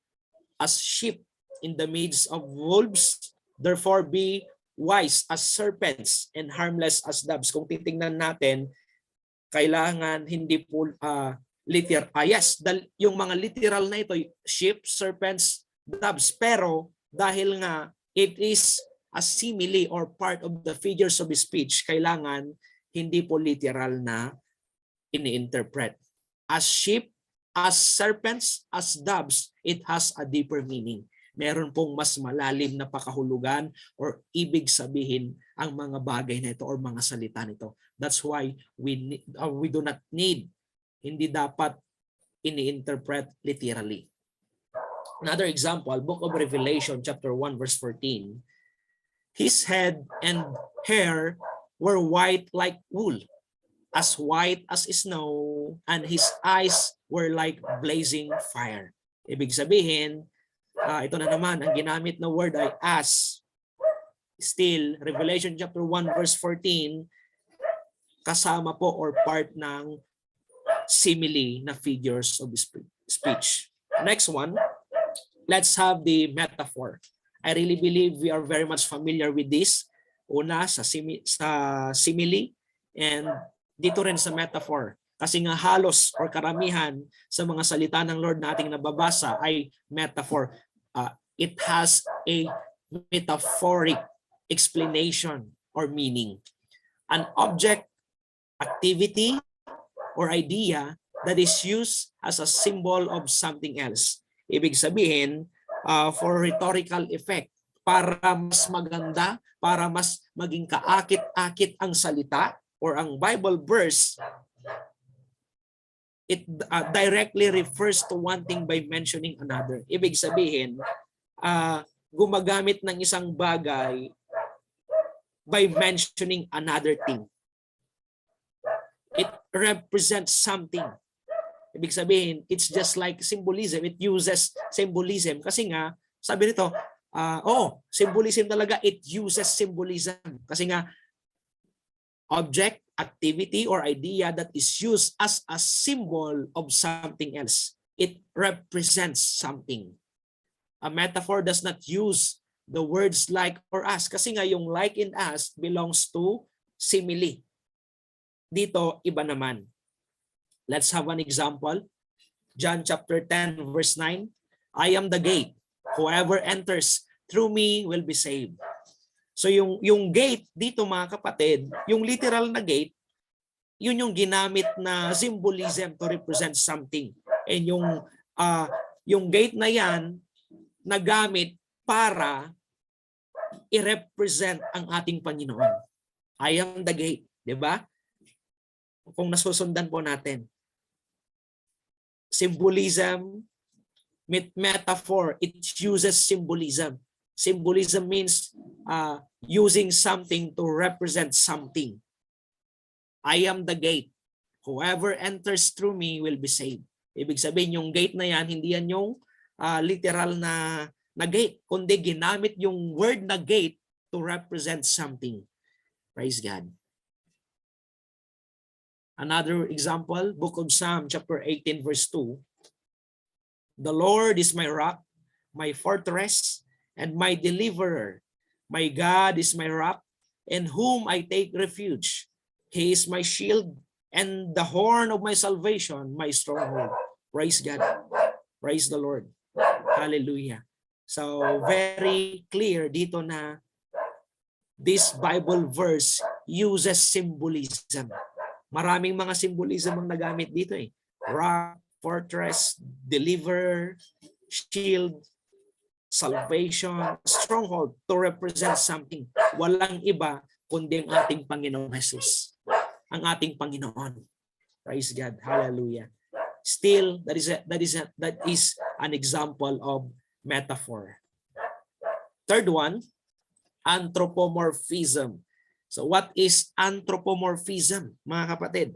sheep in the midst of wolves. Therefore, be wise as serpents and harmless as doves. Kung titingnan natin, kailangan hindi po literal. Yes, yung mga literal na ito, sheep, serpents, doves. Pero dahil nga it is a simile or part of the figures of speech, kailangan hindi po literal na ini-interpret. As sheep, as serpents, as doves, it has a deeper meaning. Meron pong mas malalim na pakahulugan or ibig sabihin ang mga bagay na ito or mga salita nito. That's why we do not need, hindi dapat ini-interpret literally. Another example, Book of Revelation, chapter 1, verse 14. His head and hair were white like wool, as white as snow, and his eyes were like blazing fire. Ibig sabihin, ito na naman, ang ginamit na word ay as. Still, Revelation chapter 1, verse 14, kasama po or part ng simile na figures of speech. Next one, let's have the metaphor. I really believe we are very much familiar with this. Una, sa simile, and dito rin sa metaphor. Kasi nga halos or karamihan sa mga salita ng Lord nating nababasa ay metaphor. It has a metaphoric explanation or meaning. An object, activity, or idea that is used as a symbol of something else. Ibig sabihin, for rhetorical effect, para mas maganda, para mas maging kaakit-akit ang salita or ang Bible verse, it directly refers to one thing by mentioning another. Ibig sabihin, gumagamit ng isang bagay by mentioning another thing. It represents something. Ibig sabihin, it's just like symbolism. It uses symbolism. Kasi nga, sabi nito, symbolism talaga, it uses symbolism. Kasi nga, object, activity, or idea that is used as a symbol of something else. It represents something. A metaphor does not use the words like or as. Kasi nga, yung like and as belongs to simile. Dito, iba naman. Let's have an example. John chapter 10, verse 9. I am the gate. Whoever enters through me will be saved. So yung gate dito mga kapatid, yung literal na gate, yun yung ginamit na symbolism to represent something. And yung gate na yan, nagamit para i-represent ang ating Panginoon. I am the gate. Diba? Kung nasusundan po natin. Symbolism, metaphor, it uses symbolism. Symbolism means using something to represent something. I am the gate. Whoever enters through me will be saved. Ibig sabihin, yung gate na yan, hindi yan yung literal na gate, kundi ginamit yung word na gate to represent something. Praise God. Another example, Book of Psalm, chapter 18, verse 2. The Lord is my rock, my fortress, and my deliverer. My God is my rock, in whom I take refuge. He is my shield and the horn of my salvation, my stronghold. Praise God. Praise the Lord. Hallelujah. So very clear dito na this Bible verse uses symbolism. Maraming mga symbolism ang nagamit dito eh. Rock, fortress, deliverer, shield, salvation, stronghold to represent something. Walang iba kundi ang ating Panginoong Jesus. Ang ating Panginoon. Praise God. Hallelujah. Still, that is an example of metaphor. Third one, anthropomorphism. So what is anthropomorphism, mga kapatid?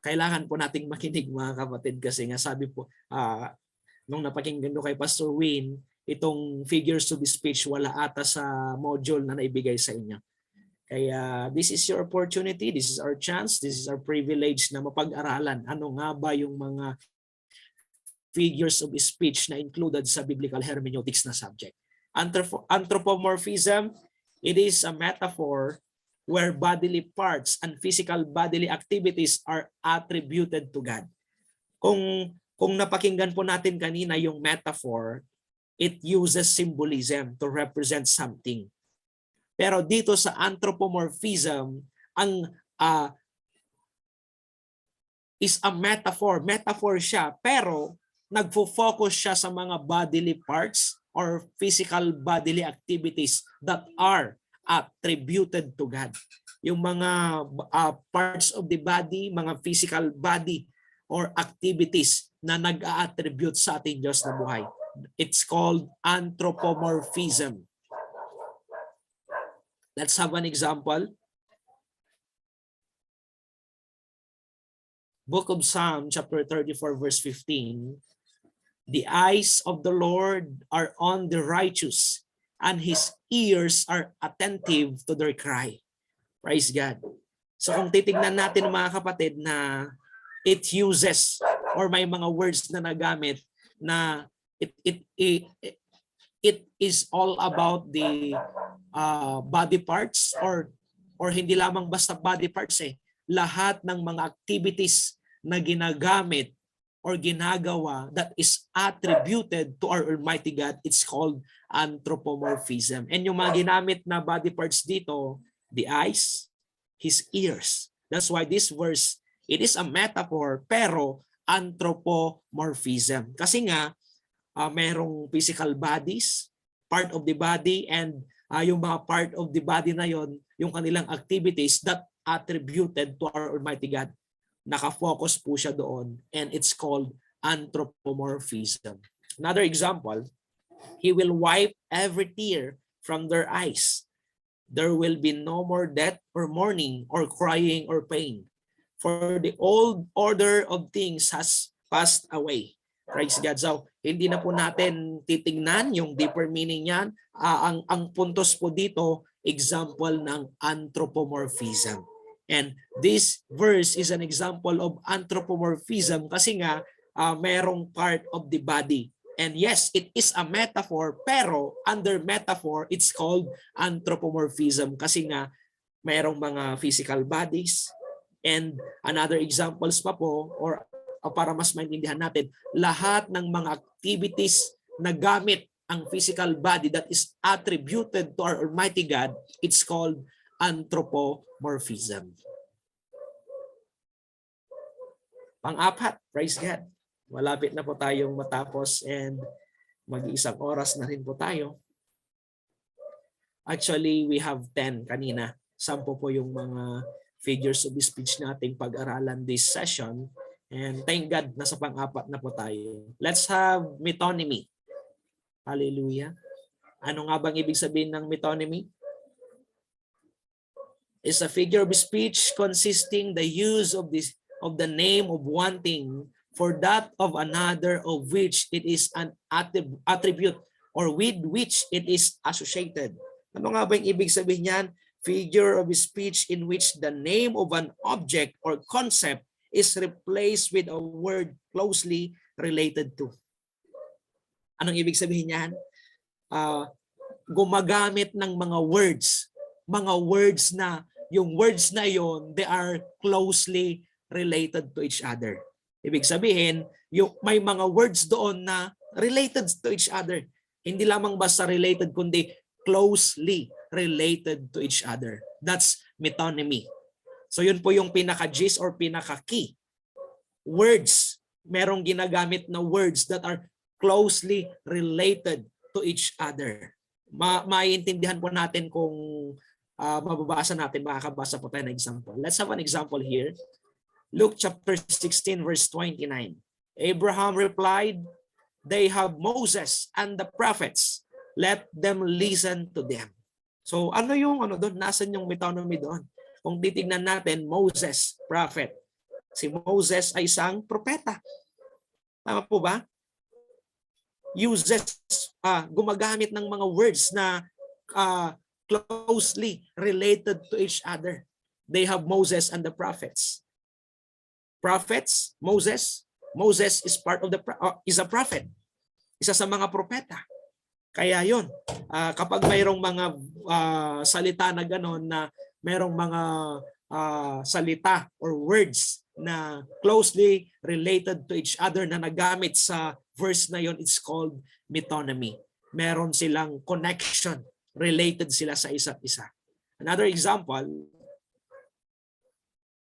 Kailangan po nating makinig, mga kapatid, kasi nga sabi po, nung napakinggan ko kay Pastor Win, itong figures of speech wala ata sa module na naibigay sa inyo. Kaya this is your opportunity, this is our chance, this is our privilege na mapag-aralan. Ano nga ba yung mga figures of speech na included sa biblical hermeneutics na subject? Anthropomorphism, it is a metaphor where bodily parts and physical bodily activities are attributed to God. Kung napakinggan po natin kanina yung metaphor, it uses symbolism to represent something. Pero dito sa anthropomorphism, ang is a metaphor. Metaphor siya, pero nagfo-focus siya sa mga bodily parts or physical bodily activities that are attributed to God. Yung mga parts of the body, mga physical body or activities na nag-a-attribute sa ating Diyos na buhay. It's called anthropomorphism. Let's have an example. Book of Psalm, chapter 34, verse 15. The eyes of the Lord are on the righteous, and His ears are attentive to their cry. Praise God. So kung titignan natin, mga kapatid, na it uses or may mga words na nagamit na it is all about the body parts or hindi lamang basta body parts eh. Lahat ng mga activities na ginagamit or ginagawa that is attributed to our Almighty God, it's called anthropomorphism. And yung mga ginamit na body parts dito, the eyes, His ears. That's why this verse, it is a metaphor, pero anthropomorphism. Kasi nga, merong physical bodies, part of the body, and yung mga part of the body na yon, yung kanilang activities that attributed to our Almighty God. Nakafocus po siya doon, and it's called anthropomorphism. Another example, He will wipe every tear from their eyes. There will be no more death or mourning or crying or pain, for the old order of things has passed away. Praise God. So, hindi na po natin titingnan yung deeper meaning niyan. Ang puntos po dito, example ng anthropomorphism. And this verse is an example of anthropomorphism kasi nga merong part of the body. And yes, it is a metaphor, pero under metaphor, it's called anthropomorphism kasi nga merong mga physical bodies. And another examples pa po, or para mas maintindihan natin, lahat ng mga activities na gamit ang physical body that is attributed to our Almighty God, it's called anthropomorphism. Pang-apat, praise God. Malapit na po tayong matapos and mag-iisang oras na rin po tayo. Actually, we have 10 kanina. 10 po yung mga figures of speech nating pag-aralan this session. And thank God, nasa pang-apat na po tayo. Let's have metonymy. Hallelujah. Ano nga bang ibig sabihin ng metonymy? Is a figure of speech consisting the use of the name of one thing for that of another of which it is an attribute or with which it is associated. Ano nga ba yung ibig sabihin niyan? Figure of speech in which the name of an object or concept is replaced with a word closely related to. Anong ibig sabihin niyan? Gumagamit ng mga words mga words na yung words na yon, they are closely related to each other. Ibig sabihin, yung may mga words doon na related to each other. Hindi lamang basta related, kundi closely related to each other. That's metonymy. So yun po yung pinaka-gist or pinaka-key. Words. Merong ginagamit na words that are closely related to each other. Maiintindihan po natin kung mababasa natin, makakabasa po tayo ng example. Let's have an example here. Luke chapter 16 verse 29. Abraham replied, "They have Moses and the prophets. Let them listen to them." So ano yung doon? Nasaan yung metonymy doon? Kung titignan natin, Moses, prophet. Si Moses ay isang propeta. Tama po ba? Uses, gumagamit ng mga words na closely related to each other. They have Moses and the prophets. Prophets, Moses is part of is a prophet. Isa sa mga propeta. Kaya yon, kapag mayroong mga salita na gano'n, na mayroong mga salita or words na closely related to each other na nagamit sa verse na yon, it's called metonymy. Meron silang connection, related sila sa isa't isa. Another example,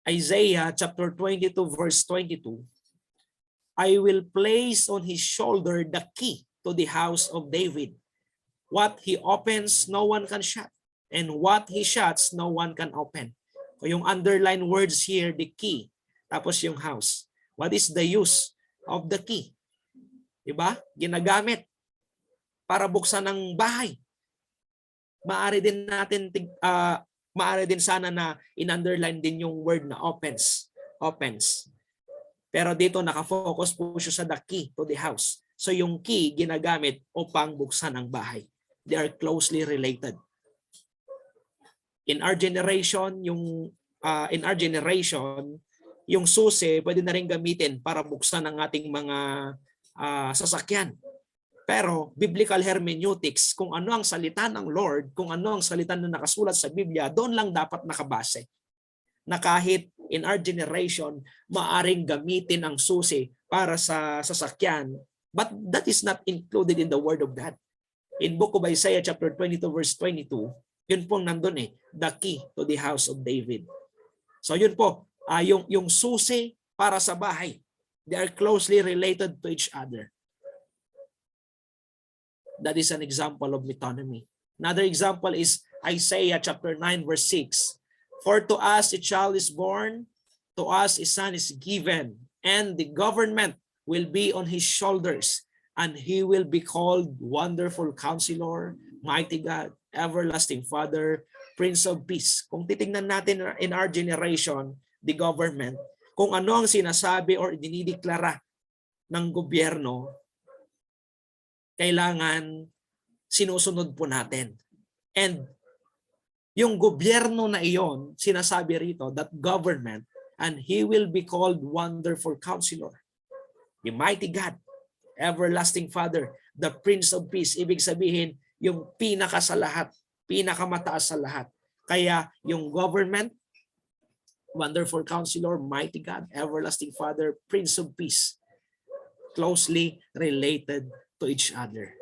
Isaiah chapter 22 verse 22. I will place on his shoulder the key to the house of David. What he opens, no one can shut. And what he shuts, no one can open. So yung underline words here, the key, tapos yung house. What is the use of the key? Diba? Ginagamit para buksan ng bahay. Maaari din sana na in-underline din yung word na opens. Pero dito nakafocus po siya sa the key to the house. So yung key ginagamit upang buksan ang bahay. They are closely related. In our generation, yung susi pwede na rin gamitin para buksan ang ating mga sasakyan. Pero biblical hermeneutics, kung ano ang salita ng Lord, kung ano ang salita na nakasulat sa Biblia, doon lang dapat nakabase. Na kahit in our generation, maaring gamitin ang susi para sa sasakyan, but that is not included in the Word of God. In book of Isaiah chapter 22 verse 22, yun pong nandun the key to the house of David. So yun po, yung susi para sa bahay, they are closely related to each other. That is an example of metonymy. Another example is Isaiah chapter 9 verse 6. For to us a child is born, to us a son is given, and the government will be on his shoulders, and he will be called Wonderful Counselor, Mighty God, Everlasting Father, Prince of Peace. Kung titingnan natin in our generation, the government, kung ano ang sinasabi or dinideklara ng gobyerno, kailangan sinusunod po natin. And yung gobyerno na iyon, sinasabi rito, that government, and he will be called Wonderful Counselor, the Mighty God, Everlasting Father, the Prince of Peace. Ibig sabihin, yung pinaka sa lahat, pinakamataas sa lahat. Kaya yung government, Wonderful Counselor, Mighty God, Everlasting Father, Prince of Peace, closely related to each other.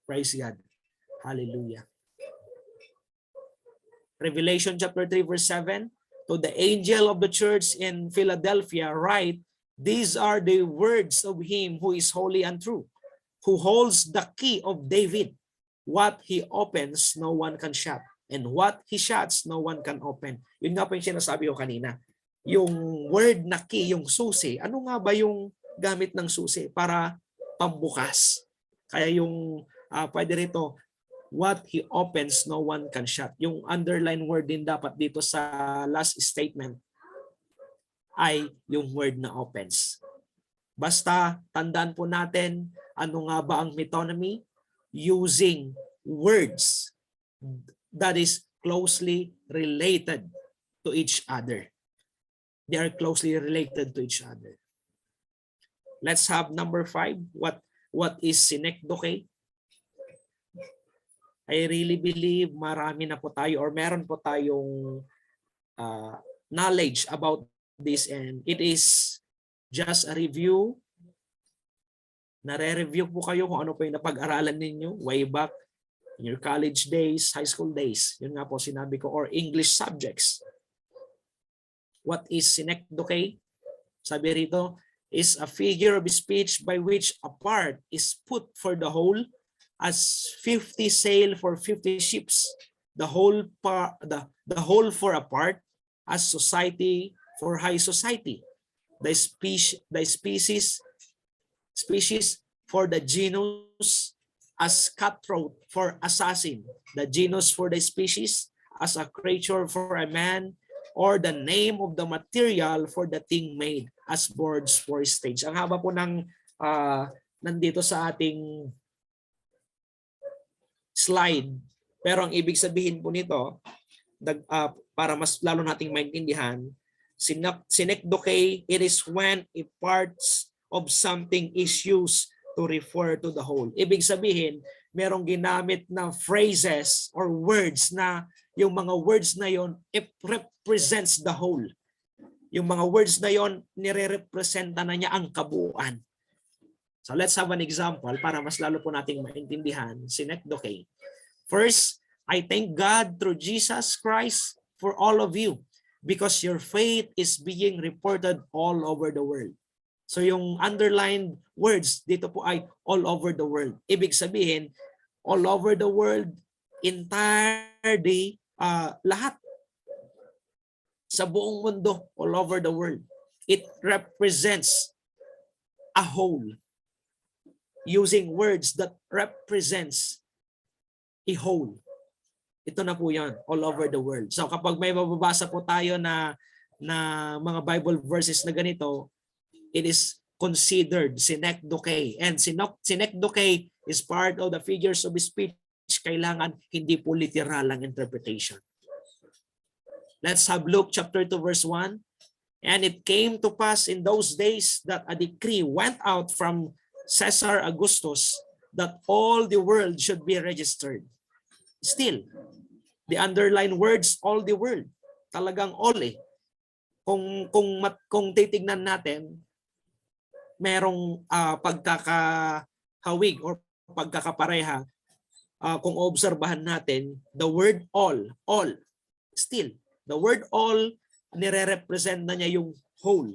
Praise God. Hallelujah. Revelation chapter 3 verse 7, to the angel of the church in Philadelphia write, these are the words of him who is holy and true, who holds the key of David. What he opens, no one can shut. And what he shuts, no one can open. Yun nga po yung sinasabi ko kanina. Yung word na key, yung susi, ano nga ba yung gamit ng susi? Para pambukas. Kaya yung pwede rito, what he opens, no one can shut. Yung underline word din dapat dito sa last statement ay yung word na opens. Basta tandaan po natin, ano nga ba ang metonymy? Using words that is closely related to each other. They are closely related to each other. Let's have number 5. What is synecdoche? I really believe marami na po tayo or meron po tayong knowledge about this, and it is just a review. Nare-review po kayo kung ano po yung napag-aralan ninyo way back in your college days, high school days. Yun nga po sinabi ko, or English subjects. What is synecdoche? Sabi rito, is a figure of speech by which a part is put for the whole, as 50 sail for 50 ships, the whole for a part, as society for high society, the species for the genus, as cutthroat for assassin, the genus for the species, as a creature for a man, or the name of the material for the thing made, as boards for stage. Ang haba po ng nandito sa ating slide, pero ang ibig sabihin po nito, para mas lalo nating maintindihan, synecdoche, it is when a parts of something is used to refer to the whole. Ibig sabihin, merong ginamit na phrases or words na yung mga words na yon, it represents the whole. Yung mga words na yon, nire-representa na niya ang kabuuan. So let's have an example para mas lalo po nating maintindihan synecdoche. First, I thank God through Jesus Christ for all of you because your faith is being reported all over the world. So yung underlined words dito po ay all over the world. Ibig sabihin, all over the world, entirely, lahat. Sa buong mundo, all over the world. It represents a whole. Using words that represents a whole. Ito na po yan, all over the world. So kapag may mababasa po tayo na mga Bible verses na ganito, it is considered synecdoche. And synecdoche is part of the figures of speech. Kailangan hindi po literal ang interpretation. Let's have Luke chapter 2 verse 1. And it came to pass in those days that a decree went out from Caesar Augustus that all the world should be registered. Still, the underlined words, all the world. Talagang all eh. Kung titignan natin, merong pagkakahawig or pagkakapareha. Kung obserbahan natin, the word all. Still, the word all, nire-represent na niya yung whole.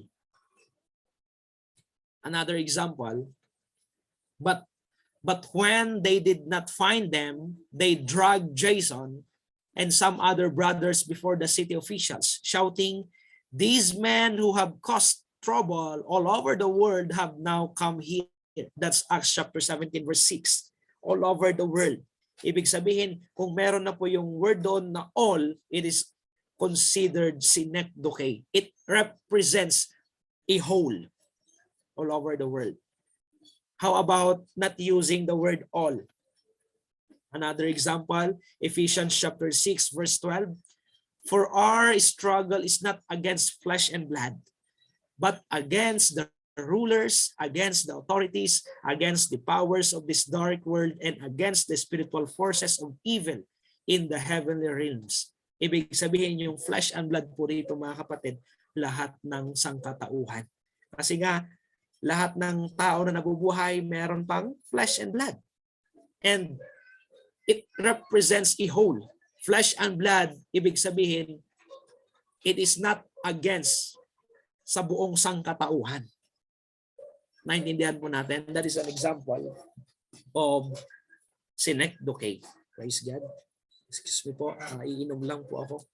Another example, but when they did not find them, they dragged Jason and some other brothers before the city officials, shouting, "These men who have caused trouble all over the world have now come here." That's Acts chapter 17 verse 6. All over the world. Ibig sabihin, kung meron na po yung word doon na all, it is considered synecdoche. It represents a whole all over the world. How about not using the word all? Another example, Ephesians chapter 6 verse 12. For our struggle is not against flesh and blood, but against the rulers, against the authorities, against the powers of this dark world, and against the spiritual forces of evil in the heavenly realms. Ibig sabihin yung flesh and blood po rito mga kapatid, lahat ng sangkatauhan. Kasi nga, lahat ng tao na nabubuhay, meron pang flesh and blood. And it represents a whole. Flesh and blood, ibig sabihin, it is not against sa buong sangkatauhan. Naintindihan po natin. That is an example of synecdoche. Praise God. Excuse me po, iinom lang po ako.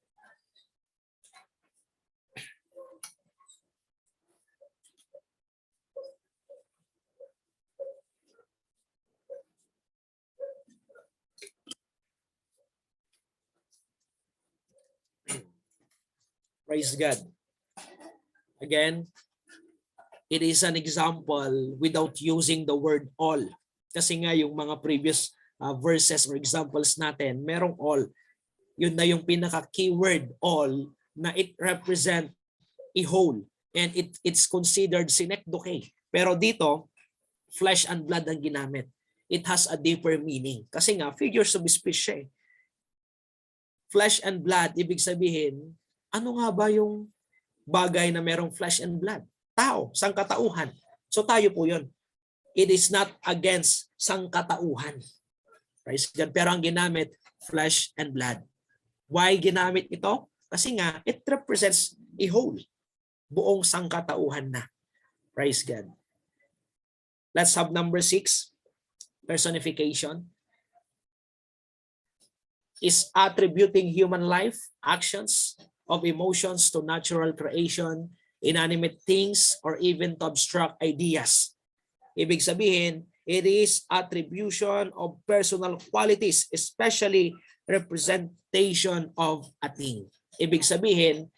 Praise God. Again, it is an example without using the word all. Kasi nga yung mga previous verses or examples natin, merong all. Yun na yung pinaka-keyword all na it represent a whole. And it's considered synecdoche. Pero dito, flesh and blood ang ginamit. it has a deeper meaning. Kasi nga, figures of speech siya eh. Flesh and blood, ibig sabihin, ano nga ba yung bagay na merong flesh and blood? Tao, sangkatauhan. So tayo po yun. It is not against sangkatauhan. Praise God. Pero ang ginamit, flesh and blood. Why ginamit ito? Kasi nga, it represents a whole. Buong sangkatauhan na. Praise God. Let's have number 6. Personification is attributing human life, actions, of emotions to natural creation, inanimate things, or even to abstract ideas. Ibig sabihin, it is attribution of personal qualities, especially representation of a thing. Ibig sabihin,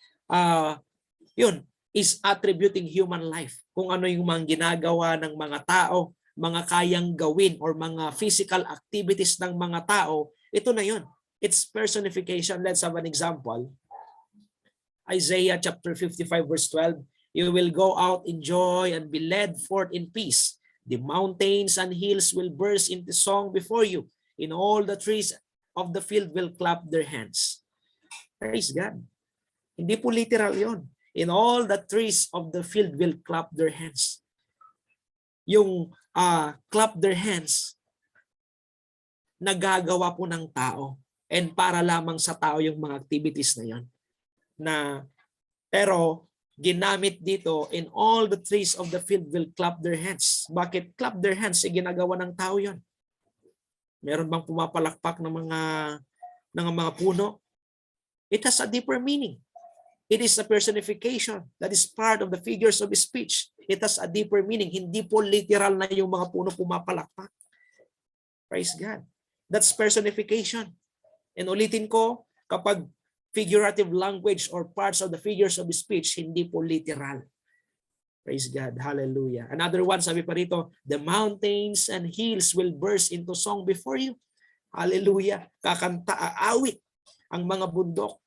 yun, is attributing human life. Kung ano yung mga ginagawa ng mga tao, mga kayang gawin, or mga physical activities ng mga tao, ito na yun. It's personification. Let's have an example. Isaiah chapter 55 verse 12, you will go out in joy and be led forth in peace. The mountains and hills will burst into song before you. In all the trees of the field will clap their hands. Praise God. Hindi po literal yon. In all the trees of the field will clap their hands. Yung clap their hands, nagagawa po ng tao. And para lamang sa tao yung mga activities na yon. Pero ginamit dito, in all the trees of the field will clap their hands. Bakit clap their hands? Ginagawa ng tao yon. Meron bang pumapalakpak ng mga puno? It has a deeper meaning. It is a personification that is part of the figures of speech. It has a deeper meaning. Hindi po literal na yung mga puno pumapalakpak. Praise God. That's personification. And ulitin ko, kapag figurative language or parts of the figures of speech, hindi po literal. Praise God. Hallelujah. Another one, sabi pa rito, the mountains and hills will burst into song before you. Hallelujah. Kakanta, aawit ang mga bundok,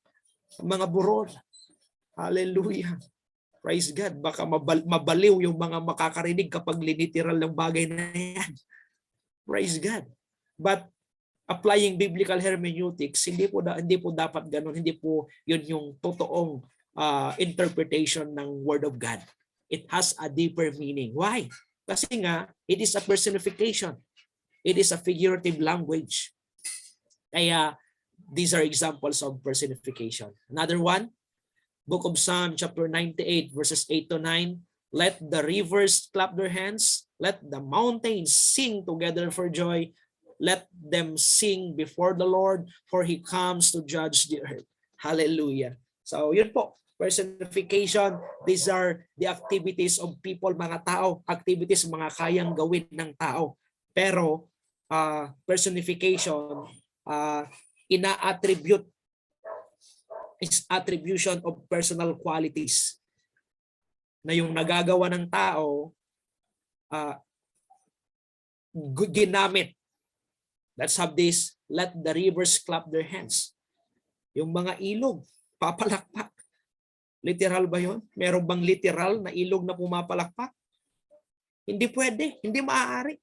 ang mga burol. Hallelujah. Praise God. Baka mabaliw yung mga makakarinig kapag liniteral ng bagay na yan. Praise God. But applying biblical hermeneutics, hindi po dapat ganun. Hindi po yun yung totoong interpretation ng Word of God. It has a deeper meaning. Why? Kasi nga, it is a personification. It is a figurative language. Kaya, these are examples of personification. Another one, Book of Psalm chapter 98 verses 8 to 9. Let the rivers clap their hands. Let the mountains sing together for joy. Let them sing before the Lord, for He comes to judge the earth. Hallelujah. So yun po, personification. These are the activities of people, mga tao. Activities mga kayang gawin ng tao. Pero personification, ina-attribute is attribution of personal qualities na yung nagagawa ng tao ginamit. Let's have this. Let the rivers clap their hands. Yung mga ilog, papalakpak. Literal ba yun? Meron bang literal na ilog na pumapalakpak? Hindi pwede. Hindi maaari.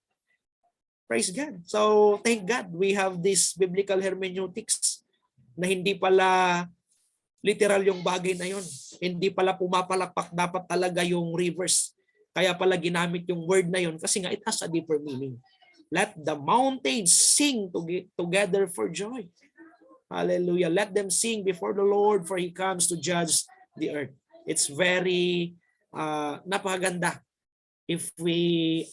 Praise God. So, thank God we have this biblical hermeneutics na hindi pala literal yung bagay na yun. Hindi pala pumapalakpak, dapat talaga yung rivers. Kaya pala ginamit yung word na yun kasi nga it has a deeper meaning. Let the mountains sing together for joy. Hallelujah. Let them sing before the Lord, for He comes to judge the earth. It's very napakaganda if we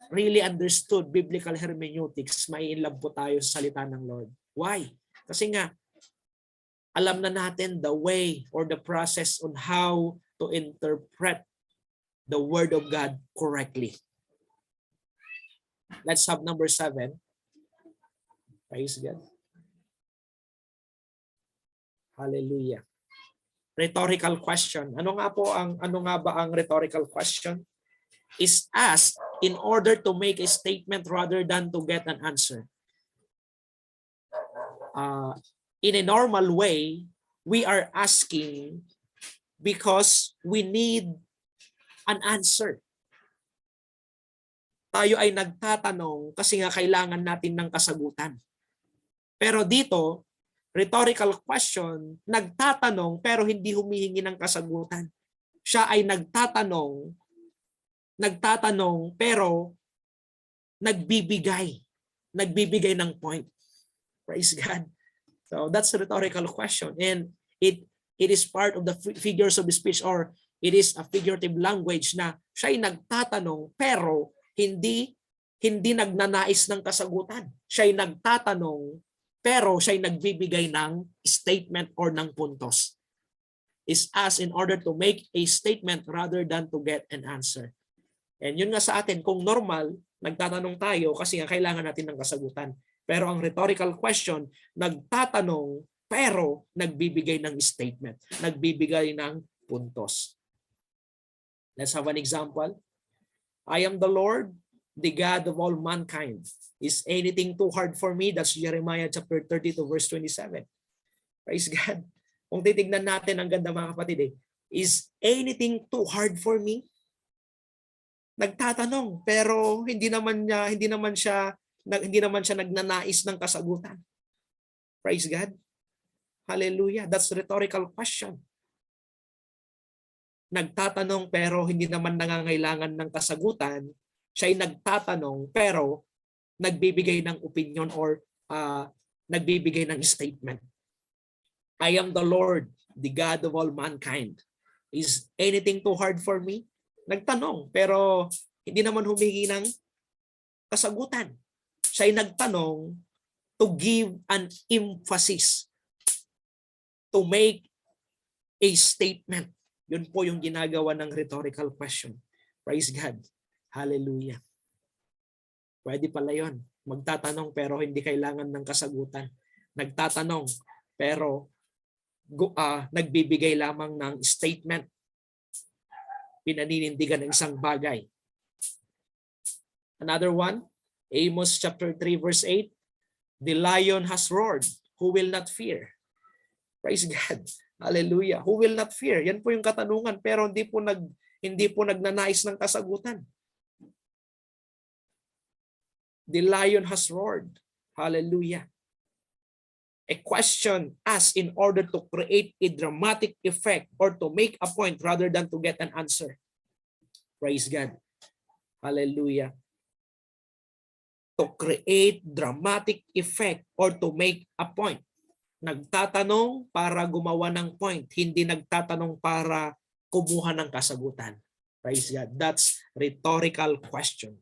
really understood biblical hermeneutics, mai-inlove po tayo sa salita ng Lord. Why? Kasi nga, alam na natin the way or the process on how to interpret the Word of God correctly. Let's have number 7. Praise God. Hallelujah. Rhetorical question. Ano nga ba ang rhetorical question? Is asked in order to make a statement rather than to get an answer. In a normal way, we are asking because we need an answer. tayo ay nagtatanong kasi nga kailangan natin ng kasagutan. Pero dito, rhetorical question, nagtatanong pero hindi humihingi ng kasagutan. Siya ay nagtatanong pero nagbibigay ng point. Praise God. So that's a rhetorical question, and it is part of the figures of speech, or it is a figurative language na siya ay nagtatanong pero hindi nagnanais ng kasagutan. Siya ay nagtatanong pero siya ay nagbibigay ng statement or ng puntos. Is asked in order to make a statement rather than to get an answer. And yun nga sa atin, kung normal, nagtatanong tayo kasi nga kailangan natin ng kasagutan. Pero ang rhetorical question, nagtatanong pero nagbibigay ng statement, nagbibigay ng puntos. Let's have an example. I am the Lord, the God of all mankind. Is anything too hard for me? That's Jeremiah chapter 32 verse 27. Praise God. Kung titignan natin, ang ganda mga kapatid, is anything too hard for me? Nagtatanong pero hindi naman siya nagnanais ng kasagutan. Praise God. Hallelujah. That's a rhetorical question. Nagtatanong pero hindi naman nangangailangan ng kasagutan. Siya ay nagtatanong pero nagbibigay ng opinion or nagbibigay ng statement. I am the Lord, the God of all mankind. Is anything too hard for me? Nagtanong pero hindi naman humingi ng kasagutan. Siya ay nagtanong to give an emphasis, to make a statement. Yun po yung ginagawa ng rhetorical question. Praise God. Hallelujah. Pwede pala yun. Magtatanong pero hindi kailangan ng kasagutan. Nagtatanong pero nagbibigay lamang ng statement. Pinaninindigan ng isang bagay. Another one, Amos chapter 3 verse 8, the lion has roared, who will not fear? Praise God. Hallelujah. Who will not fear? Yan po yung katanungan pero hindi po nagnanais ng kasagutan. The lion has roared. Hallelujah. A question asked in order to create a dramatic effect or to make a point rather than to get an answer. Praise God. Hallelujah. To create dramatic effect or to make a point. Nagtatanong para gumawa ng point, hindi nagtatanong para kumuha ng kasagutan. Praise God. That's rhetorical question.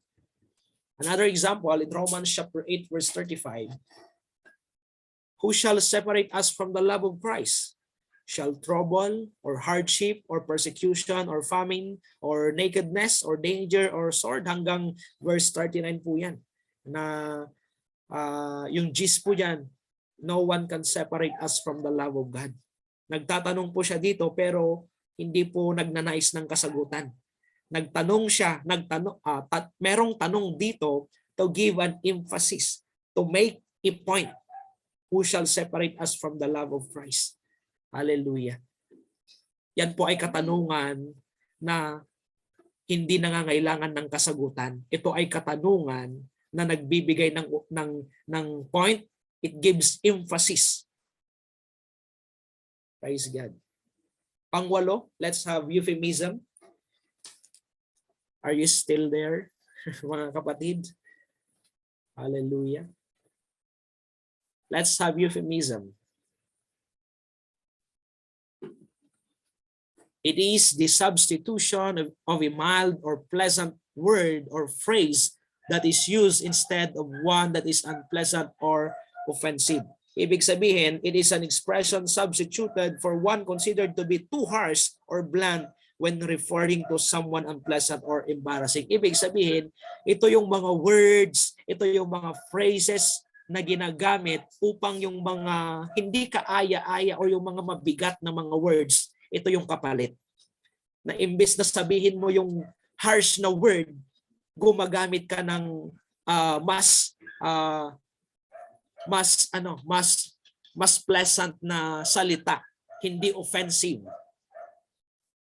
Another example in Romans chapter 8 verse 35. Who shall separate us from the love of Christ? Shall trouble or hardship or persecution or famine or nakedness or danger or sword? Hanggang verse 39 po yan. Na yung gist po dyan, no one can separate us from the love of God. Nagtatanong po siya dito pero hindi po nagnanais ng kasagutan. Nagtanong siya, merong tanong dito to give an emphasis, to make a point. Who shall separate us from the love of Christ? Hallelujah. Yan po ay katanungan na hindi nangangailangan ng kasagutan. Ito ay katanungan na nagbibigay ng point. It gives emphasis. Praise God. Pangwalo, let's have euphemism. Are you still there, mga kapatid? Hallelujah. Let's have euphemism. It is the substitution of a mild or pleasant word or phrase that is used instead of one that is unpleasant or offensive. Ibig sabihin, it is an expression substituted for one considered to be too harsh or blunt when referring to someone unpleasant or embarrassing. Ibig sabihin, ito yung mga words, ito yung mga phrases na ginagamit upang yung mga hindi kaaya-aya o yung mga mabigat na mga words, ito yung kapalit. Na imbes na sabihin mo yung harsh na word, gumagamit ka ng mas pleasant na salita, hindi offensive.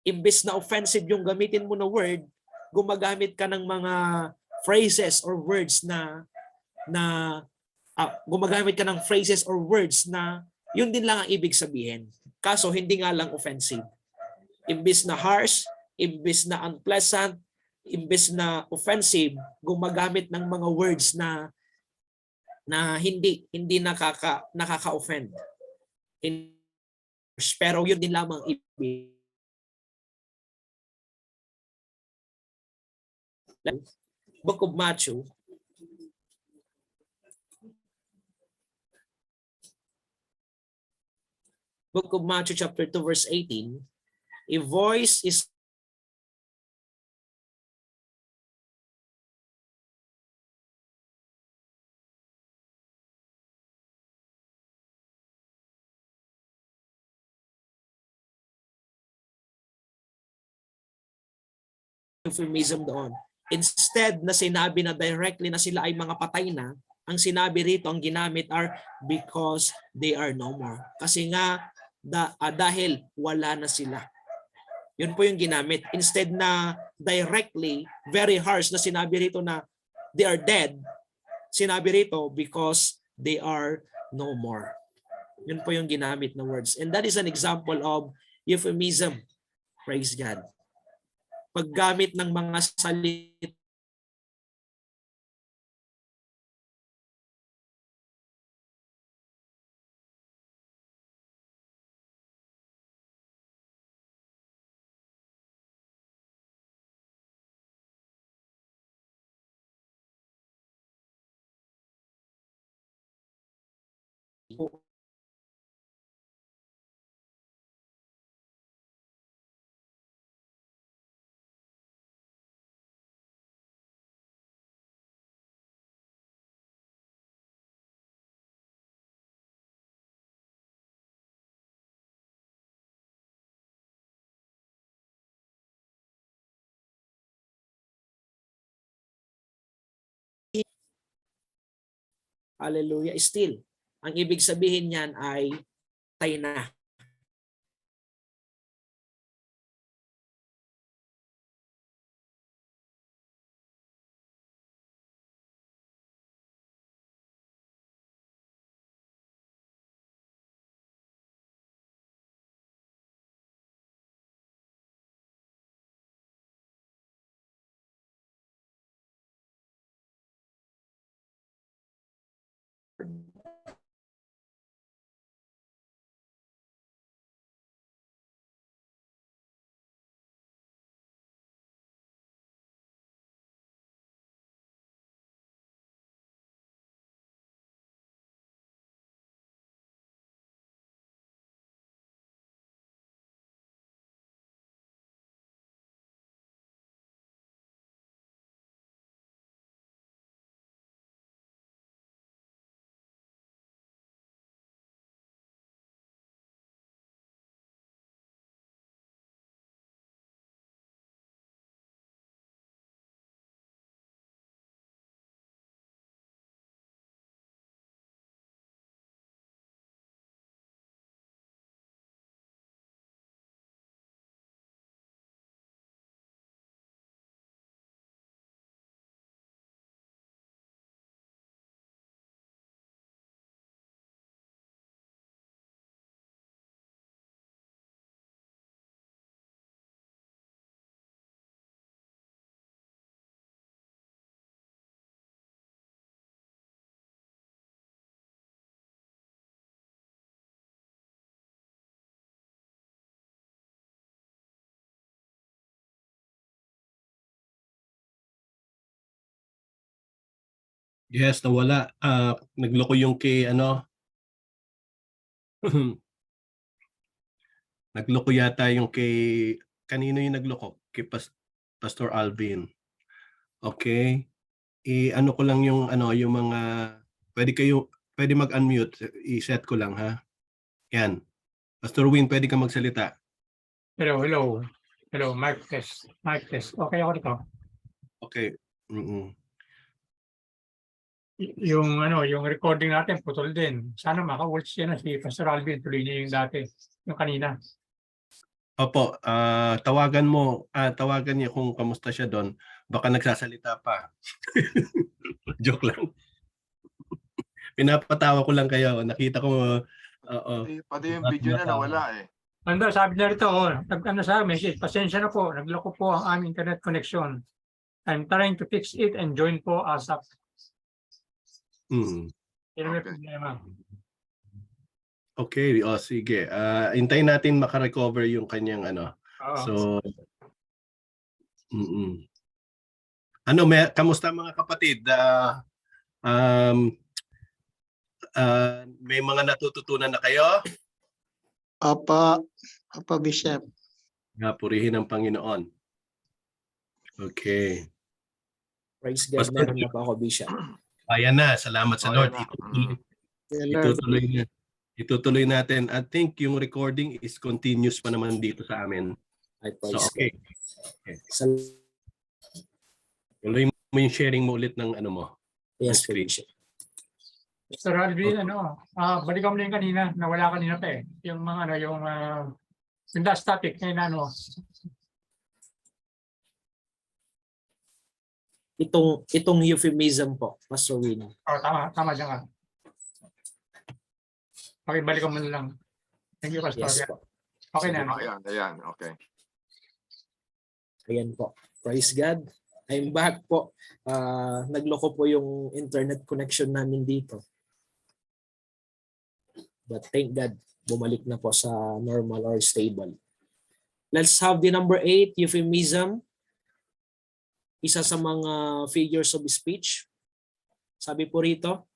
Imbes na offensive yung gamitin mo na word, gumagamit ka ng mga phrases or words gumagamit ka ng phrases or words na yun din lang ang ibig sabihin. Kaso hindi nga lang offensive. Imbis na harsh, imbis na unpleasant, imbis na offensive, gumagamit ng mga words na hindi nakaka-offend. Pero yun din lamang ibig. Book of Matthew, chapter 2, verse 18, a voice is euphemism doon. Instead na sinabi na directly na sila ay mga patay na, ang sinabi rito, ang ginamit are because they are no more. Kasi nga, dahil wala na sila. Yun po yung ginamit. Instead na directly, very harsh na sinabi rito na they are dead, sinabi rito because they are no more. Yun po yung ginamit na words. And that is an example of euphemism. Praise God. Paggamit ng mga salita hallelujah, still. Ang ibig sabihin niyan ay patay na. Yes, nawala. Nagloko yung kay ano. Nagloko yata yung kay kanino yung nagloko? Kay Pastor Alvin. Okay. I-ano ko lang yung yung mga pwede mag-unmute. I-set ko lang ha. Yan. Pastor Win, pwede ka magsalita. Hello, hello. Hello, mic test. Mic test. Okay ako dito. Okay. Yung recording natin putol din. Sana maka-watch yan na si Pastor Alvin, tuloy niya yung dati, yung kanina. Opo, tawagan niya kung kamusta siya doon Baka nagsasalita pa. Joke lang. Pinapatawa ko lang kayo. Nakita ko, oo. Pati yung video niya nawala eh. Ando, sabi niya rito, ano sa message, pasensya na po, nagloko po ang aming internet connection. I'm trying to fix it and join po ASAP. Mm. Yun may Okay. problema. Okay, sige. Hintayin natin makarecover yung kanyang ano. Oo. So, ano, kamusta mga kapatid? May mga natututunan na kayo? Apa Bishop. Nga, purihin ang Panginoon. Okay. Praise God, Pastor- meron na po ako, Bishop. Ayan na, salamat sa Oh, Lord. yan na. Itutuloy natin. I think yung recording is continuous pa naman dito sa amin. I So, praise okay. God. Tuloy mo yung sharing mo ulit ng ano mo. Yes po, Screen. Bishop. Mr. Alvin, balikan mo na yung kanina, nawala kanina pa eh. Yung mga yung dust static, ngayon Itong euphemism po, Pastor Win. tama dyan nga. Okay, balikan mo na lang. Thank you, Pastor. Yes po. Okay na. Ayan, okay. Ayan po. Praise God. I'm back po. Nagloko po yung internet connection namin dito. But thank God, bumalik na po sa normal or stable. Let's have the number 8, euphemism. Isa sa mga figures of speech. Sabi po rito,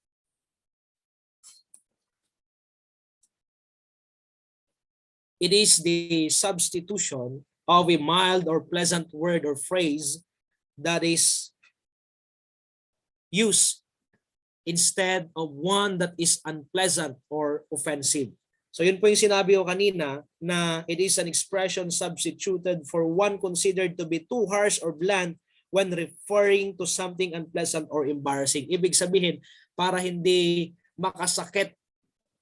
it is the substitution of a mild or pleasant word or phrase that is used instead of one that is unpleasant or offensive. So yun po yung sinabi ko kanina na it is an expression substituted for one considered to be too harsh or blunt when referring to something unpleasant or embarrassing. Ibig sabihin, para hindi makasakit,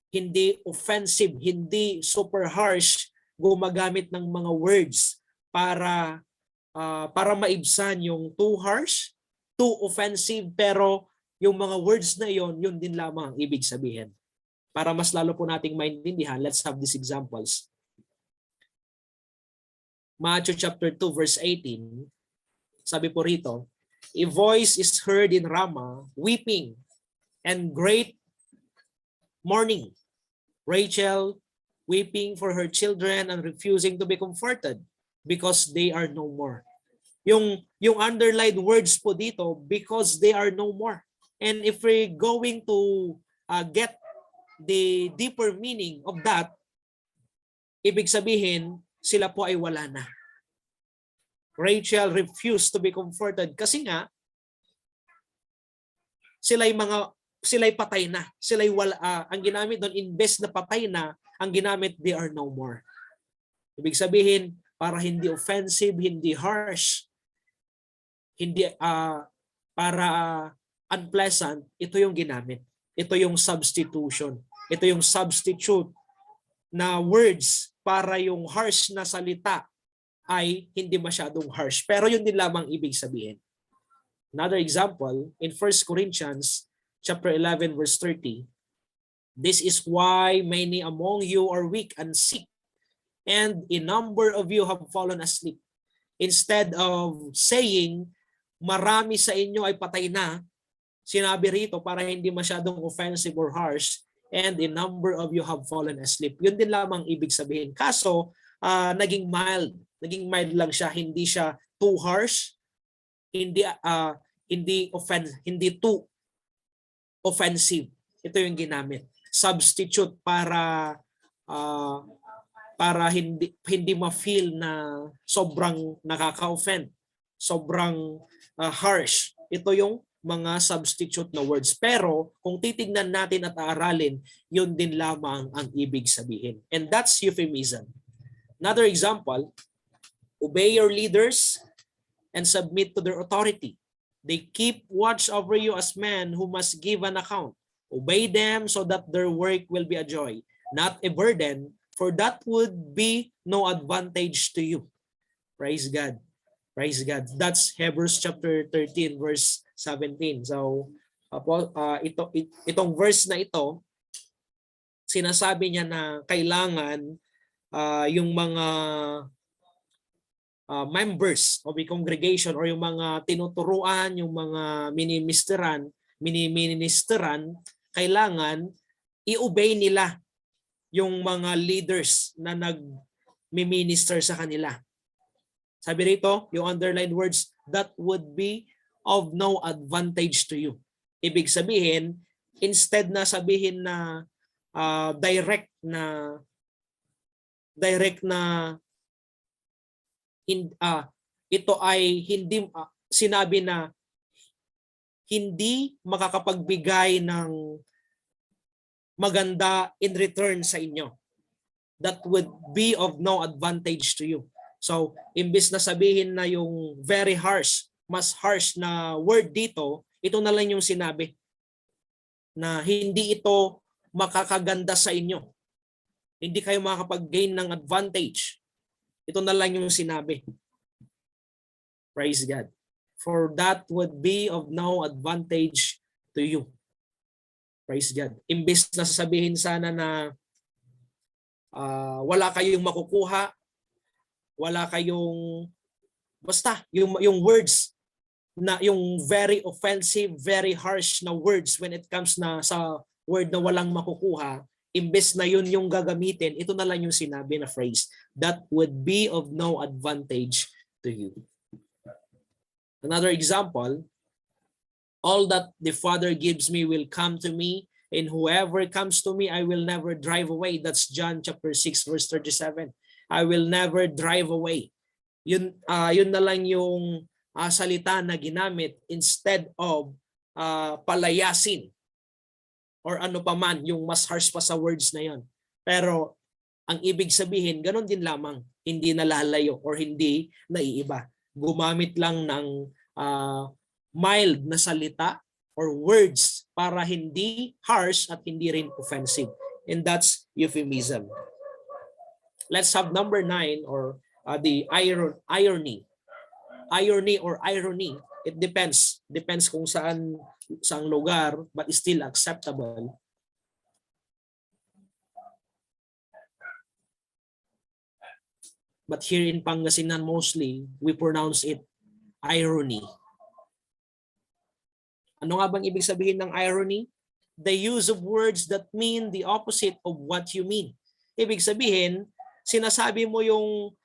hindi offensive, hindi super harsh, gumagamit ng mga words para maibsan yung too harsh, too offensive, pero yung mga words na yon, yun din lamang ang ibig sabihin. Para mas lalo po nating maintindihan, let's have these examples. Matthew chapter 2 verse 18, sabi po rito, a voice is heard in Ramah, weeping and great mourning. Rachel weeping for her children and refusing to be comforted because they are no more. Yung underlined words po dito, because they are no more. And if we're going to get the deeper meaning of that, ibig sabihin, sila po ay wala na. Rachel refused to be comforted kasi nga, sila'y patay na. Sila'y wala, ang ginamit doon, imbes na patay na, ang ginamit, they are no more. Ibig sabihin, para hindi offensive, hindi harsh, hindi para unpleasant, ito yung ginamit. Ito yung substitution. Ito yung substitute na words para yung harsh na salita ay hindi masyadong harsh. Pero yun din lamang ibig sabihin. Another example, in 1 Corinthians chapter 11 verse 30, this is why many among you are weak and sick, and a number of you have fallen asleep. Instead of saying, marami sa inyo ay patay na, sinabi rito para hindi masyadong offensive or harsh, and a number of you have fallen asleep. Yun din lamang ibig sabihin. Kaso, naging mild lang siya, hindi siya too harsh, hindi too offensive. Ito yung ginamit. Substitute para hindi ma-feel na sobrang nakaka-offend, sobrang harsh. Ito yung mga substitute na words. Pero kung titignan natin at aaralin, yun din lamang ang ibig sabihin. And that's euphemism. Another example, obey your leaders and submit to their authority. They keep watch over you as men who must give an account. Obey them so that their work will be a joy, not a burden, for that would be no advantage to you. Praise God. Praise God. That's Hebrews chapter 13 verse 17. So itong verse na ito, sinasabi niya na kailangan yung mga members of the congregation or yung mga tinuturuan, yung mga ministeran, kailangan i-obey nila yung mga leaders na nag-minister sa kanila. Sabi rito, yung underlined words, that would be of no advantage to you. Ibig sabihin, instead na sabihin na direct na ito ay hindi sinabi na hindi makakapagbigay ng maganda in return sa inyo. That would be of no advantage to you. So, imbis na sabihin na yung very harsh, mas harsh na word dito, ito na lang yung sinabi na hindi ito makakaganda sa inyo. Hindi kayo makakapag-gain ng advantage. Ito na lang yung sinabi. Praise God. For that would be of no advantage to you. Praise God. Imbis na sasabihin sana na wala kayong makukuha, wala kayong basta yung words na yung very offensive, very harsh na words when it comes na sa word na walang makukuha, imbes na yun yung gagamitin, ito na lang yung sinabi na phrase, that would be of no advantage to you. Another example, all that the Father gives me will come to me, and whoever comes to me, I will never drive away. That's John chapter 6 verse 37. I will never drive away. Yun na lang yung salita na ginamit instead of palayasin or ano pa man, yung mas harsh pa sa words na yon. Pero ang ibig sabihin, ganun din lamang, hindi nalalayo or hindi naiiba. Gumamit lang ng mild na salita or words para hindi harsh at hindi rin offensive. And that's euphemism. Let's have number 9 or the irony. Irony or irony, it depends. Depends kung saan lugar, but still acceptable. But here in Pangasinan mostly, we pronounce it irony. Ano nga bang ibig sabihin ng irony? The use of words that mean the opposite of what you mean. Ibig sabihin, sinasabi mo yung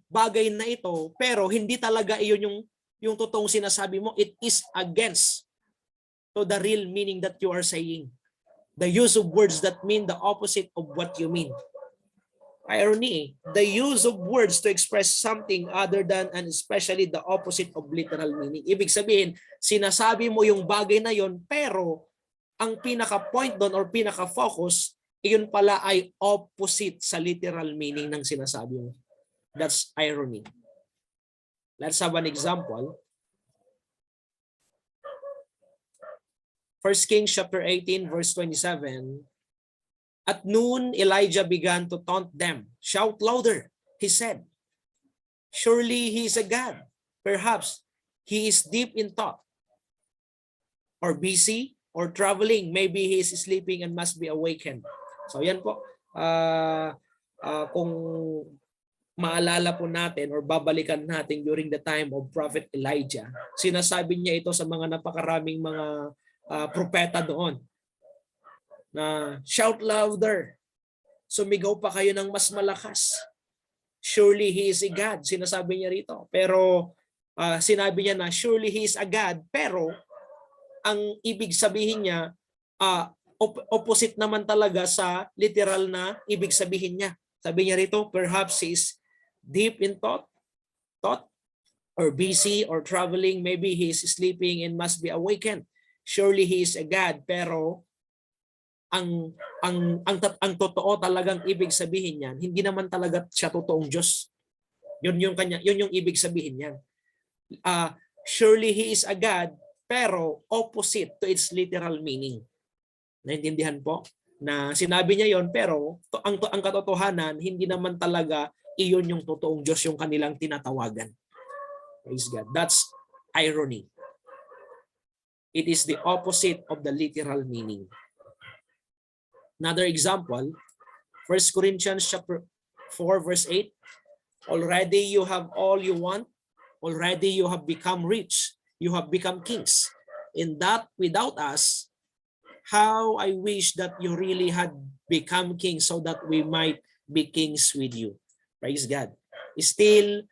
bagay na ito, pero hindi talaga iyon yung totoong sinasabi mo. It is against to the real meaning that you are saying. The use of words that mean the opposite of what you mean. Irony, the use of words to express something other than and especially the opposite of literal meaning. Ibig sabihin, sinasabi mo yung bagay na yon, pero ang pinaka-point doon or pinaka-focus, iyon pala ay opposite sa literal meaning ng sinasabi mo. That's irony. Let's have an example. 1 Kings chapter 18 verse 27. At noon, Elijah began to taunt them. Shout louder, he said. Surely he is a god. Perhaps he is deep in thought, or busy, or traveling. Maybe he is sleeping and must be awakened. So yan po. Kung maalala po natin or babalikan natin during the time of Prophet Elijah, sinasabi niya ito sa mga napakaraming mga propeta doon. Na shout louder. Sumigaw pa kayo ng mas malakas. Surely he is a God. Sinasabi niya rito. Pero sinabi niya na surely he is a God. Pero ang ibig sabihin niya, opposite naman talaga sa literal na ibig sabihin niya. Sabi niya rito, perhaps he is deep in thought, or busy, or traveling. Maybe he is sleeping and must be awakened. Surely he is a God. Pero ang totoo talagang ibig sabihin niyan, hindi naman talaga siya totoong Diyos. Yun yung ibig sabihin niyan. Surely he is a God, pero opposite to its literal meaning. Naintindihan po? Na sinabi niya yon, pero ang katotohanan, hindi naman talaga iyon yung totoong Diyos yung kanilang tinatawagan. Praise God. That's irony. It is the opposite of the literal meaning. Another example, 1 Corinthians chapter 4 verse 8. Already you have all you want. Already you have become rich. You have become kings. In that without us, how I wish that you really had become kings so that we might be kings with you. Praise God. Still,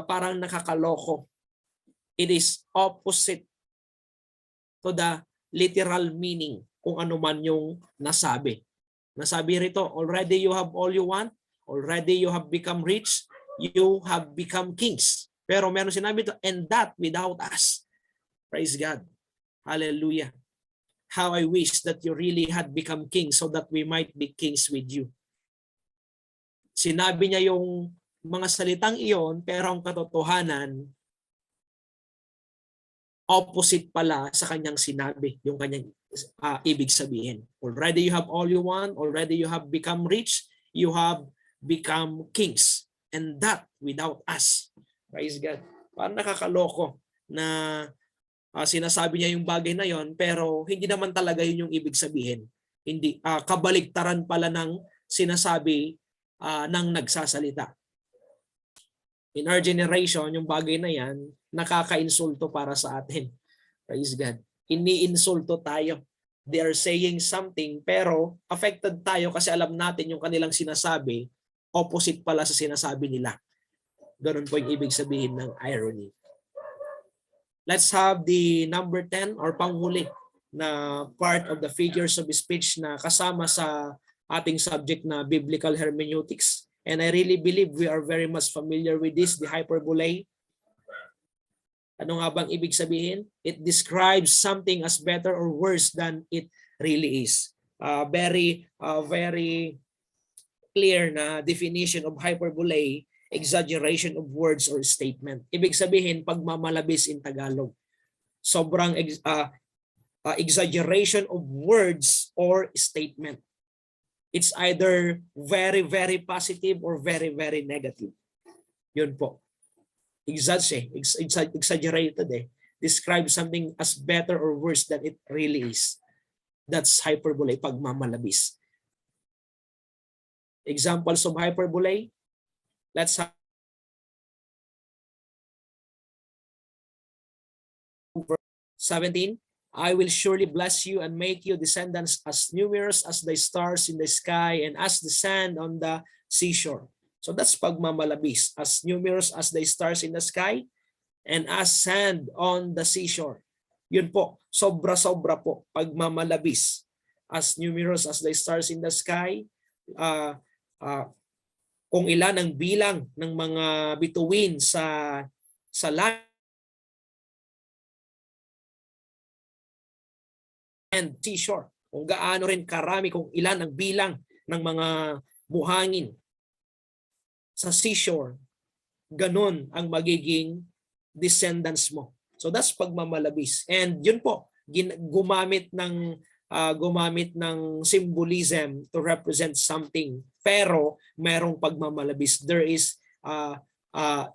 parang nakakaloko. It is opposite to the literal meaning kung ano man yung nasabi. Nasabi rito, already you have all you want. Already you have become rich. You have become kings. Pero meron sinabi ito, and that without us. Praise God. Hallelujah. How I wish that you really had become kings so that we might be kings with you. Sinabi niya yung mga salitang iyon, pero ang katotohanan, opposite pala sa kanyang sinabi, yung kanyang ibig sabihin. Already you have all you want, already you have become rich, you have become kings. And that without us. Praise God. Parang nakakaloko na sinasabi niya yung bagay na yon, pero hindi naman talaga yun yung ibig sabihin. Hindi, kabaligtaran pala ng sinasabi ng nagsasalita. In our generation, yung bagay na yan, nakaka-insulto para sa atin. Praise God. Ini-insulto tayo. They are saying something, pero affected tayo kasi alam natin yung kanilang sinasabi, opposite pala sa sinasabi nila. Ganun po yung ibig sabihin ng irony. Let's have the number 10 or panghuli na part of the figures of speech na kasama sa ating subject na biblical hermeneutics. And I really believe we are very much familiar with this, the hyperbole. Ano nga bang ibig sabihin? It describes something as better or worse than it really is. Very clear na definition of hyperbole, exaggeration of words or statement. Ibig sabihin, pagmamalabis in Tagalog. Sobrang exaggeration of words or statement. It's either very, very positive or very, very negative. Yun po. Exaggerated eh. Describe something as better or worse than it really is. That's hyperbole, pagmamalabis. Examples of hyperbole. Let's have 17. I will surely bless you and make you descendants as numerous as the stars in the sky and as the sand on the seashore. So that's pagmamalabis. As numerous as the stars in the sky and as sand on the seashore. Yun po, sobra-sobra po, pagmamalabis. As numerous as the stars in the sky, kung ilan ang bilang ng mga bituin sa langit and seashore. Kung gaano rin karami, kung ilan ang bilang ng mga buhangin sa seashore, ganun ang magiging descendants mo. So that's pagmamalabis. And yun po, gumamit ng symbolism to represent something. Pero merong pagmamalabis. There is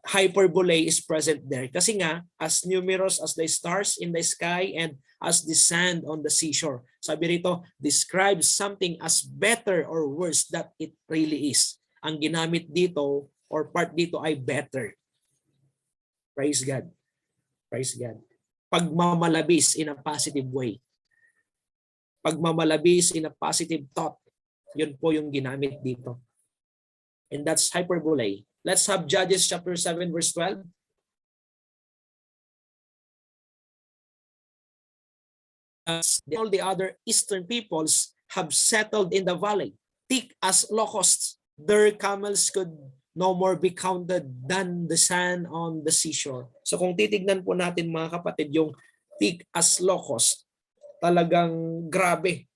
hyperbole is present there. Kasi nga, as numerous as the stars in the sky and as the sand on the seashore. Sabi rito, describes something as better or worse that it really is. Ang ginamit dito or part dito ay better. Praise God. Praise God. Pagmamalabis in a positive way. Pagmamalabis in a positive thought. Yun po yung ginamit dito. And that's hyperbole. Let's have Judges chapter 7 verse 12. All the other eastern peoples have settled in the valley, thick as locusts. Their camels could no more be counted than the sand on the seashore. So kung titignan po natin mga kapatid, yung thick as locusts, talagang grabe.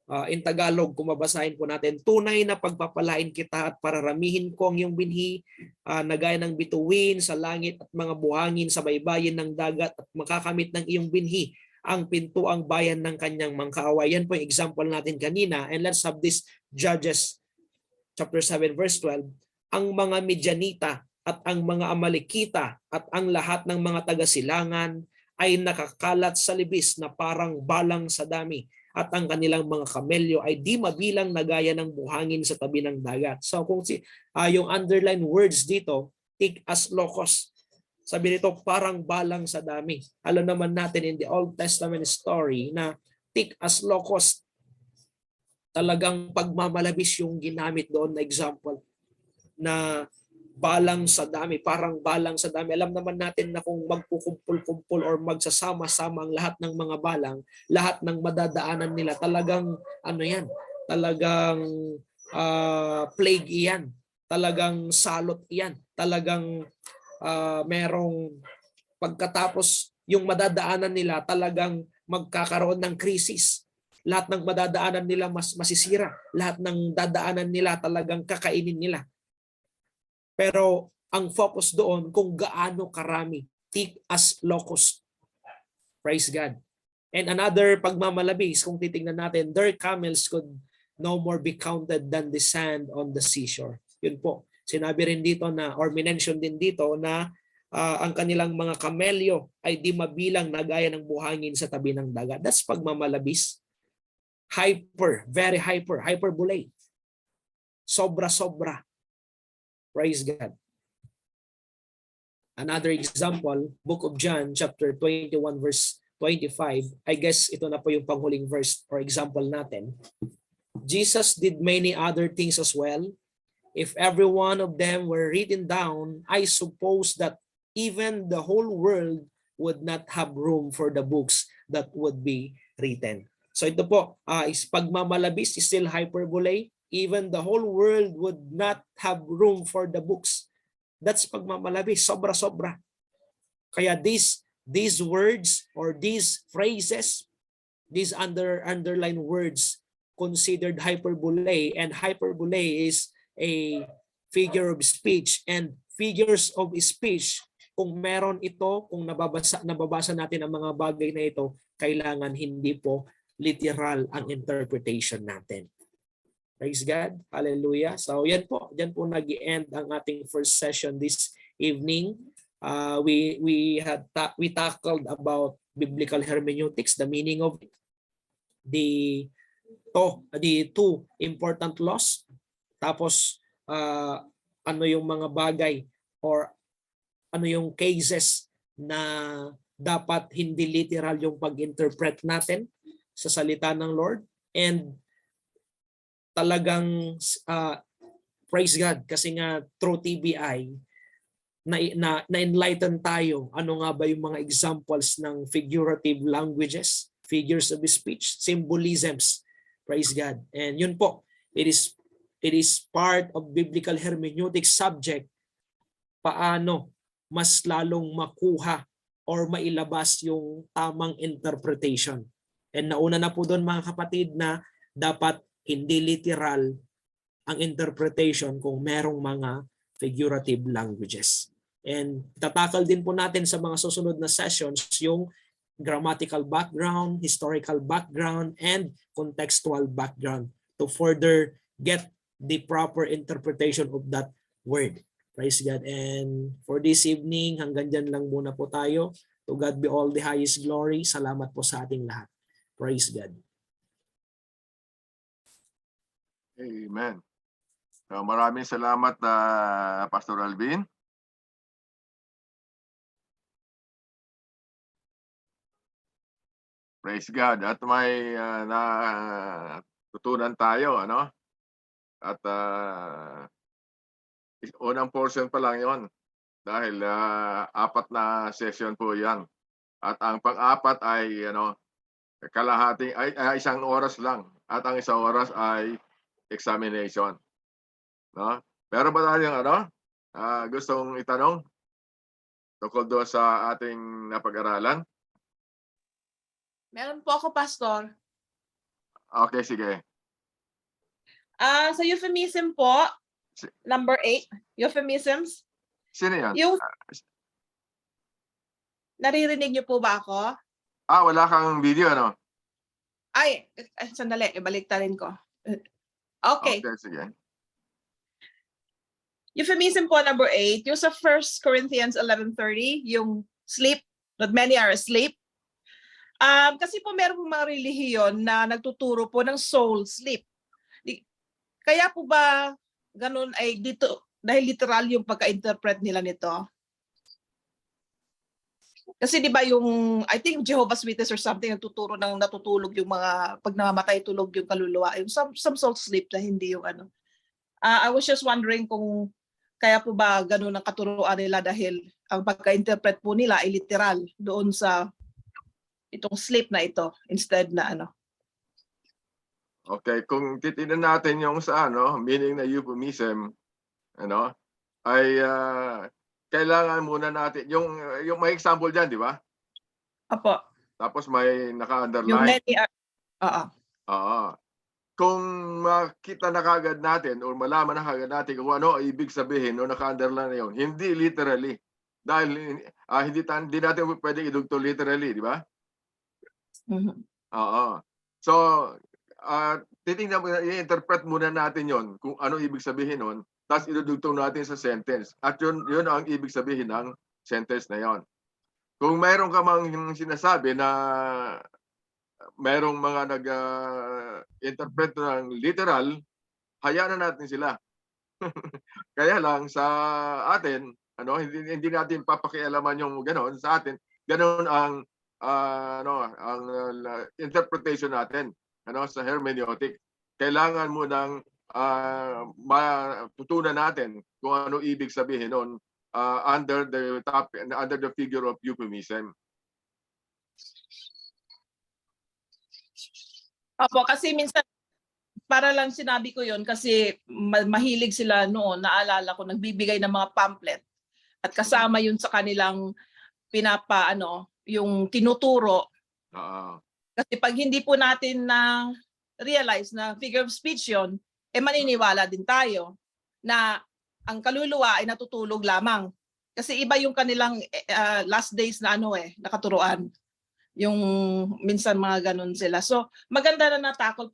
In Tagalog, kung mabasahin po natin, tunay na pagpapalain kita at pararamihin ko ang iyong binhi na gaya ng bituin sa langit at mga buhangin sa baybayin ng dagat at makakamit ng iyong binhi ang pintuang bayan ng kanyang mangkaaway. Yan po yung example natin kanina. And let's have this Judges chapter 7 verse 12. Ang mga Midianita at ang mga Amalekita at ang lahat ng mga taga-silangan ay nakakalat sa libis na parang balang sa dami, at ang kanilang mga kamelyo ay di mabilang na gaya ng buhangin sa tabi ng dagat. So kung yung underline words dito, thick as locust. Sabi nito, parang balang sa dami. Alam naman natin in the Old Testament story na thick as locust, talagang pagmamalabis yung ginamit doon na example na balang sa dami, parang balang sa dami. Alam naman natin na kung magkukumpul-kumpul or magsasama-sama ang lahat ng mga balang, lahat ng madadaanan nila, talagang ano yan, talagang plague iyan, talagang salot iyan, talagang merong pagkatapos yung madadaanan nila, talagang magkakaroon ng krisis. Lahat ng madadaanan nila masisira. Lahat ng dadaanan nila talagang kakainin nila. Pero ang focus doon kung gaano karami, thick as locust. Praise God. And another pagmamalabis, kung titingnan natin, their camels could no more be counted than the sand on the seashore. Yun po. Sinabi rin dito na, or minention din dito na ang kanilang mga kamelyo ay di mabilang na gaya ng buhangin sa tabi ng dagat. That's pagmamalabis. Very hyperbole. Sobra-sobra. Praise God. Another example, Book of John, chapter 21, verse 25. I guess ito na po yung panghuling verse or example natin. Jesus did many other things as well. If every one of them were written down, I suppose that even the whole world would not have room for the books that would be written. So ito po, is pagmamalabis, is still hyperbole. Even the whole world would not have room for the books. That's pagmamalabis, sobra-sobra. Kaya these words or these phrases, these underlined words, considered hyperbole, and hyperbole is a figure of speech, and figures of speech, kung meron ito, kung nababasa natin ang mga bagay na ito, kailangan hindi po literal ang interpretation natin. Praise God. Hallelujah. So yan po nag-i-end ang ating first session this evening. We tackled about biblical hermeneutics, the meaning of it, the two important laws, tapos ano yung mga bagay or ano yung cases na dapat hindi literal yung pag-interpret natin sa salita ng Lord, and talagang praise God kasi nga through TBI na-enlighten tayo ano nga ba yung mga examples ng figurative languages, figures of speech, symbolisms. Praise God. And yun po, it is part of biblical hermeneutics subject paano mas lalong makuha or mailabas yung tamang interpretation. And nauna na po doon mga kapatid na dapat hindi literal ang interpretation kung merong mga figurative languages. And tatakal din po natin sa mga susunod na sessions yung grammatical background, historical background, and contextual background to further get the proper interpretation of that word. Praise God. And for this evening, hanggang dyan lang muna po tayo. To God be all the highest glory. Salamat po sa ating lahat. Praise God. Amen. So, maraming salamat Pastor Alvin. Praise God. At may natutunan tayo, ano? At unang portion pa lang 'yon dahil 4 na session po 'yan. At ang pang-apat ay kalahati ay 1 oras lang, at ang 1 oras ay examination. No? Pero ba tayong gustong itanong tungkol doon sa ating napag-aralan? Meron po ako, Pastor. Okay, sige. Sa euphemism po, number 8, euphemisms. Sino yan? Yung naririnig niyo po ba ako? Wala kang video, ano? Ay, sandali, ibaliktarin ko. Okay. Okay, sige. Euphemism po number 8, yung sa 1 Corinthians 11:30, yung sleep, not many are asleep. Kasi po meron po mga relihiyon na nagtuturo po ng soul sleep. Kaya po ba ganun ay dito, dahil literal yung pagka-interpret nila nito? Kasi di ba yung, I think Jehovah's Witness or something, nagtuturo ng natutulog yung mga, pag namamatay tulog yung kaluluwa, yung some soul sleep na hindi yung ano. I was just wondering kung kaya po ba ganun ang katuruan nila dahil ang pagka-interpret po nila ay literal doon sa itong sleep na ito instead na ano. Okay, kung titingnan natin yung sa meaning na euphemism, ay kailangan muna natin yung may example diyan, di ba? Apo, Tapos may yung naka-underline. many are, Oo. Kung makita na kagad natin or malaman na kagad natin kung ano ang ibig sabihin o naka-underline na yun, hindi literally. Dahil hindi natin pwedeng idugtong literally, di ba? Mhm. Oo. So, titingnan mo, i-interpret muna natin yon kung ano ibig sabihin nun, tapos idudugtong natin sa sentence. At yun ang ibig sabihin ng sentence na yon. Kung mayroon ka mang sinasabi na mayroong mga nag-interpret ng literal, hayaan na natin sila. Kaya lang sa atin, hindi natin papakialaman yung gano'n. Sa atin, gano'n ang interpretation natin sa hermeneutic. Kailangan mo nang matutunan natin kung ano ibig sabihin nun under the figure of euphemism. Apo, kasi minsan para lang sinabi ko yon kasi mahilig sila noon, naalala ko, nagbibigay ng mga pamphlet at kasama yun sa kanilang yung tinuturo. Kasi pag hindi po natin na realize na figure of speech yun, maniniwala din tayo na ang kaluluwa ay natutulog lamang. Kasi iba yung kanilang last days na nakaturuan. Yung minsan mga ganun sila. So maganda na natakol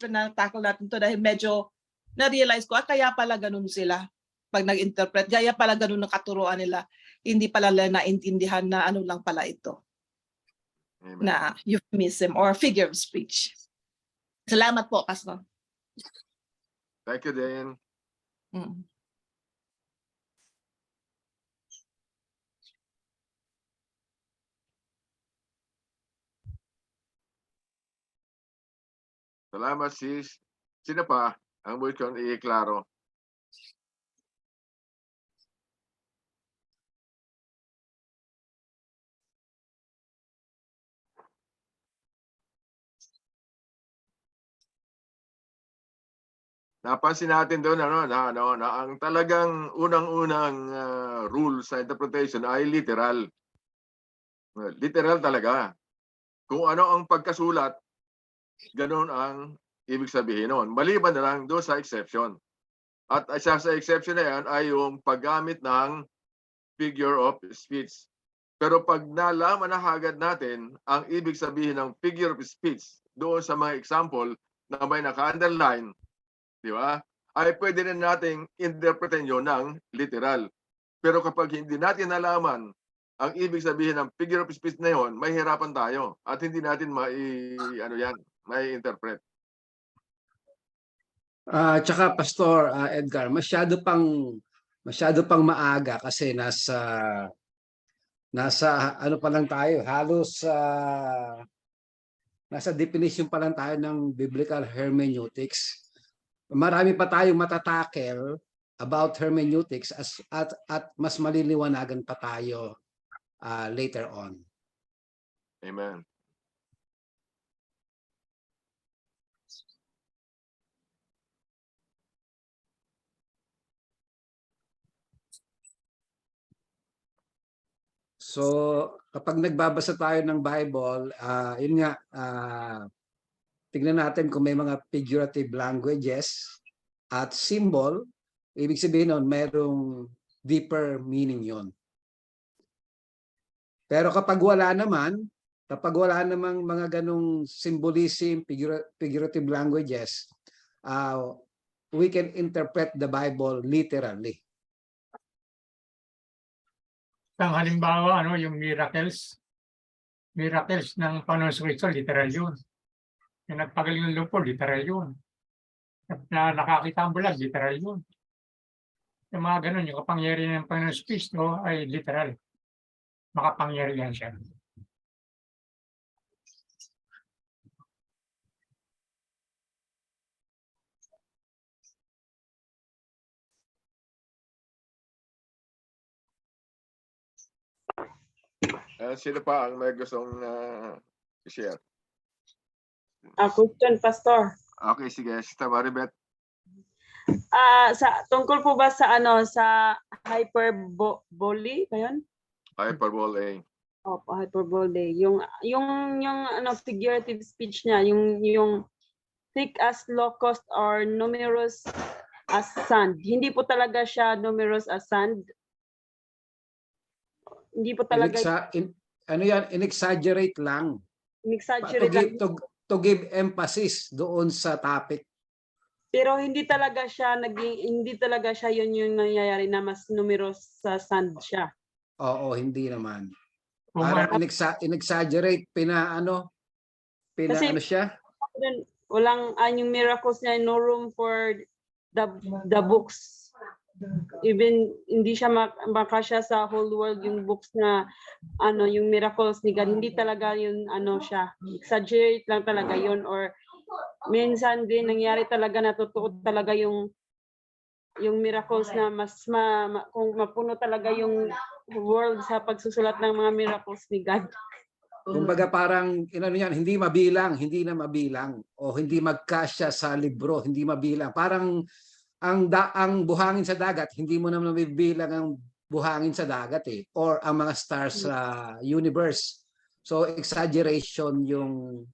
natin to dahil medyo na-realize ko kaya pala ganun sila pag nag-interpret. Kaya pala ganun ang katuruan nila. Hindi pala naintindihan na ano lang pala ito. Amen. Na euphemism or figure of speech. Salamat po, Pastor. Thank you, Dan. Mm. Salamat, sis. Sino pa ang mo kong i-klaro? Napansin natin doon na ang talagang unang-unang rule sa interpretation ay literal. Literal talaga. Kung ano ang pagkasulat, ganoon ang ibig sabihin noon. Maliban na lang doon sa exception. At isa sa exception na yan ay yung paggamit ng figure of speech. Pero pag nalaman na agad natin ang ibig sabihin ng figure of speech doon sa mga example na may naka-underline, di ba? Ay pwede na nating interpretin yun ng literal. Pero kapag hindi natin nalaman ang ibig sabihin ng figure of speech na yon, may hirapan tayo at hindi natin mai-interpret. Tsaka Pastor Edgar, masyado pang maaga kasi nasa ano pa lang tayo, halos nasa definition pa lang tayo ng biblical hermeneutics. Marami pa tayong matatakel about hermeneutics at mas maliliwanagan pa tayo later on. Amen. So kapag nagbabasa tayo ng Bible, yun nga, tignan natin kung may mga figurative languages at symbol, ibig sabihin nun, mayroong deeper meaning yon. Pero kapag wala namang mga ganong symbolism, figurative languages, we can interpret the Bible literally. Ang halimbawa, yung miracles ng Panginoon Kristo, literal yun. Yung nagpagaling ng lumpo, literal yun. Na nakakita ang bulag, literal yun. Yung mga ganun, yung kapangyarihan ng Panginoon Kristo ay literal. Makapangyarihan siya. Sino pa ang may gustong share? Question, Pastor. Okay, sige. Sister Maribeth. Tungkol po ba sa sa hyperbole ba 'yon? Hyperbole. Opo, hyperbole. Yung figurative speech niya, yung thick as locust or numerous as sand. Hindi po talaga siya numerous as sand. Hindi po talaga In-exaggerate lang. exaggerate lang. To give emphasis doon sa topic. Pero hindi talaga siya yun yung nangyayari na mas numerous sa sand siya. Oo, hindi naman. Kung Parang in-exaggerate, Kasi- siya? Walang yung miracles niya, no room for the books. Even hindi siya makasya sa whole world yung books na yung miracles ni God, hindi talaga yun siya. Exaggerate lang talaga yun, or minsan din nangyari talaga na totoo talaga yung miracles na mas kung mapuno talaga yung world sa pagsusulat ng mga miracles ni God. Kumbaga parang hindi na mabilang o hindi magkasya sa libro, hindi mabilang. Parang ang buhangin sa dagat, hindi mo naman mabibilang ang buhangin sa dagat or ang mga stars sa universe. So exaggeration yung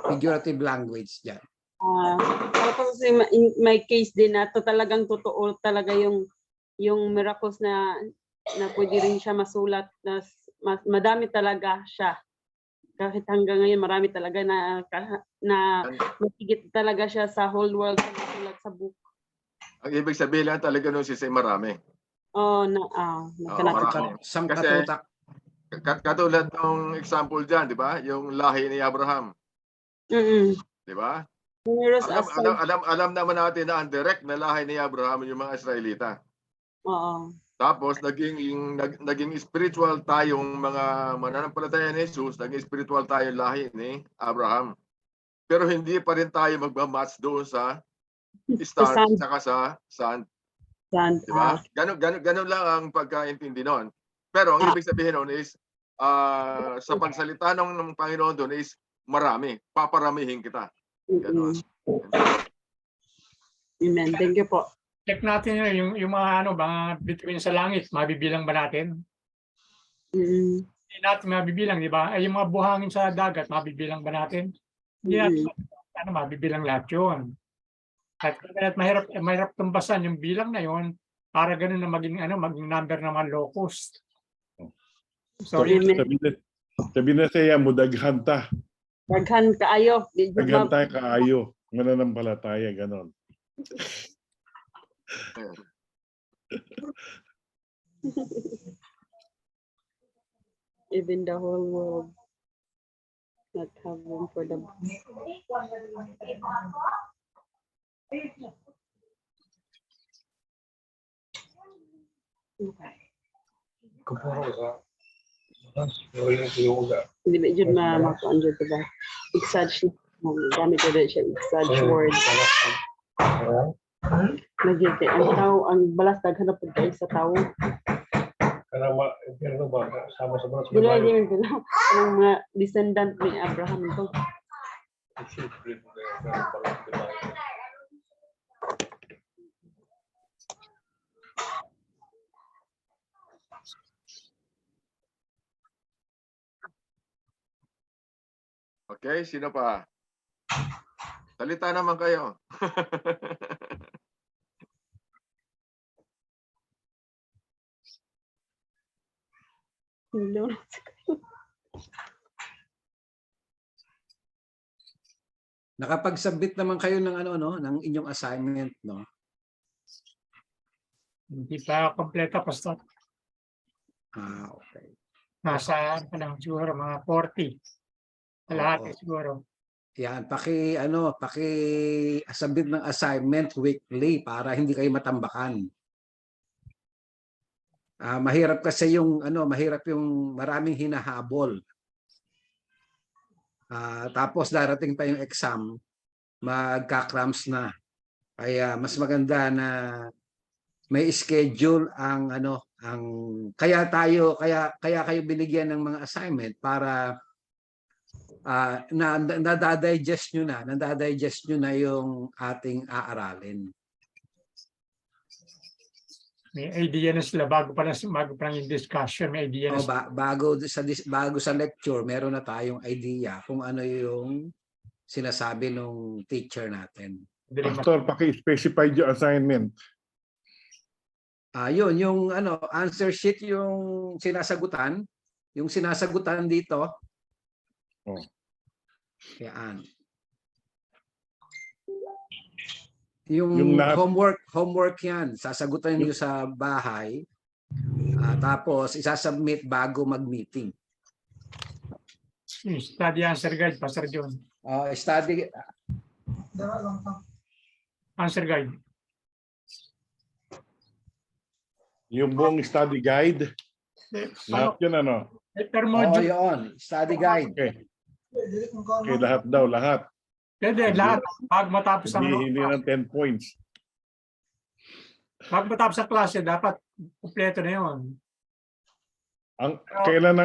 figurative language diyan. Tapos in my case din na talagang totoo talaga yung miracles na pwede rin siya masulat, na madami talaga siya. Kahit hanggang ngayon marami talaga na matigit talaga siya sa whole world na masulat sa book. Ang ibig sabihin lang talaga nung marami. Marami. Sangkatutak. Katulad ng example dyan, di ba? Yung lahi ni Abraham. Di ba? Alam naman natin na ang direct na lahi ni Abraham yung mga Israelita. Oo. Tapos naging spiritual tayong mga mananampalataya ni Jesus, naging spiritual tayong lahi ni Abraham. Pero hindi pa rin tayo magmamatch doon sa star saka sa sand. Diba? Ganun lang ang pagkaintindi noon. Pero ang ibig sabihin noon is sa pagsalita ng Panginoon doon is marami. Paparamihin kita. Ganun. Amen. Thank you po. check natin yung mga mga bituin sa langit, mabibilang ba natin? Hindi natin mabibilang, di ba? Ay yung mga buhangin sa dagat, mabibilang ba natin? Hindi natin mabibilang lahat yun. At mahirap tumbasan yung bilang na yun para ganun na maging number ng mga locust. So, sabi na siya mo daghan ta. Daghan kaayo. Daghan tayo kaayo. Mananampalataya, ganon. Even the whole world not have room for the hindi ba yun makakuan dyan, diba? Exage, gamit ko rin siya, exage word. Nagyete, ang balas daghan na pagkain sa tao. Karama, pero ba, sama sa mga Dila yun ko ang mga descendant ni Abraham to. Okay, sino pa? Salita naman kayo. No. Nakapag-submit naman kayo ng ng inyong assignment, no? Hindi pa kompleto, Pastor. Okay. Nasa ano pa lang siguro mga 40. Lahat Oo. siguro. Yan, paki-submit ng assignment weekly para hindi kayo matambakan. Mahirap kasi mahirap yung maraming hinahabol. Tapos darating pa yung exam, magka-cramps na. Kaya mas maganda na may schedule kaya kayo binigyan ng mga assignment para nadadigest nyo na yung ating aaralin. May idea na sila bago pa lang yung discussion, may idea na sila. Bago sa lecture, meron na tayong idea kung ano yung sinasabi ng teacher natin. Pastor, paki-specify yung assignment. Yun, yung answer sheet, yung sinasagutan dito. Oh. Yan. Yung homework yan, sasagutan niyo sa bahay. Tapos isasubmit bago mag-meeting. Study answer guide, Pastor John. Study Answer guide. Yung buong study guide, lahat yun Per module. yun, study guide. Okay, lahat daw, lahat. Pwede, lahat. Pag matapos ang Hindi ng 10 points. Pag matapos ang klase, dapat kumpleto na yun. Kailan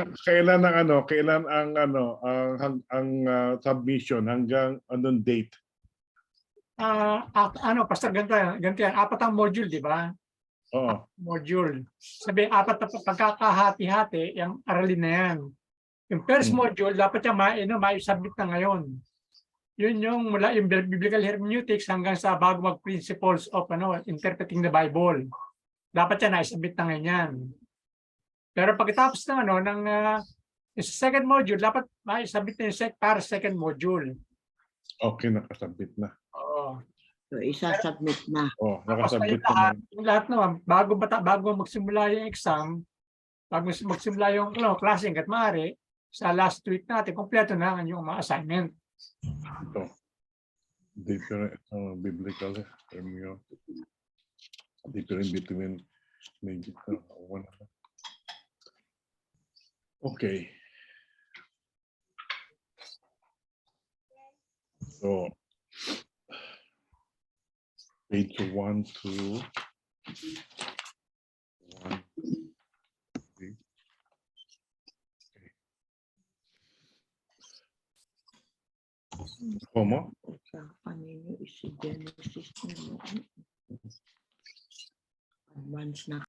ang submission hanggang anong date? Pastor, ganito yan. 4 ang module, di ba? Oo. Module. Sabi, 4 na pagkakahati-hati, yung aralin na yan. Yung first module, dapat yung ma-submit na ngayon. Yun yung mula yung biblical hermeneutics hanggang sa bago mag-principles of interpreting the Bible. Dapat yan, na-submit na ngayon yan. Pero pagkatapos ng yung second module, dapat ma-submit na yung para second module. Okay, nakasubmit na. Oo. So, isa-submit na. Oh, nakasubmit na. na. Yung lahat naman, bago magsimula yung exam, bago magsimula yung klase hanggat maaari, sa last week natin, kompleto na yung mga assignment. Ito. Different biblical different between one. Okay. So page 1 to 1. ¿Cómo? Advance na.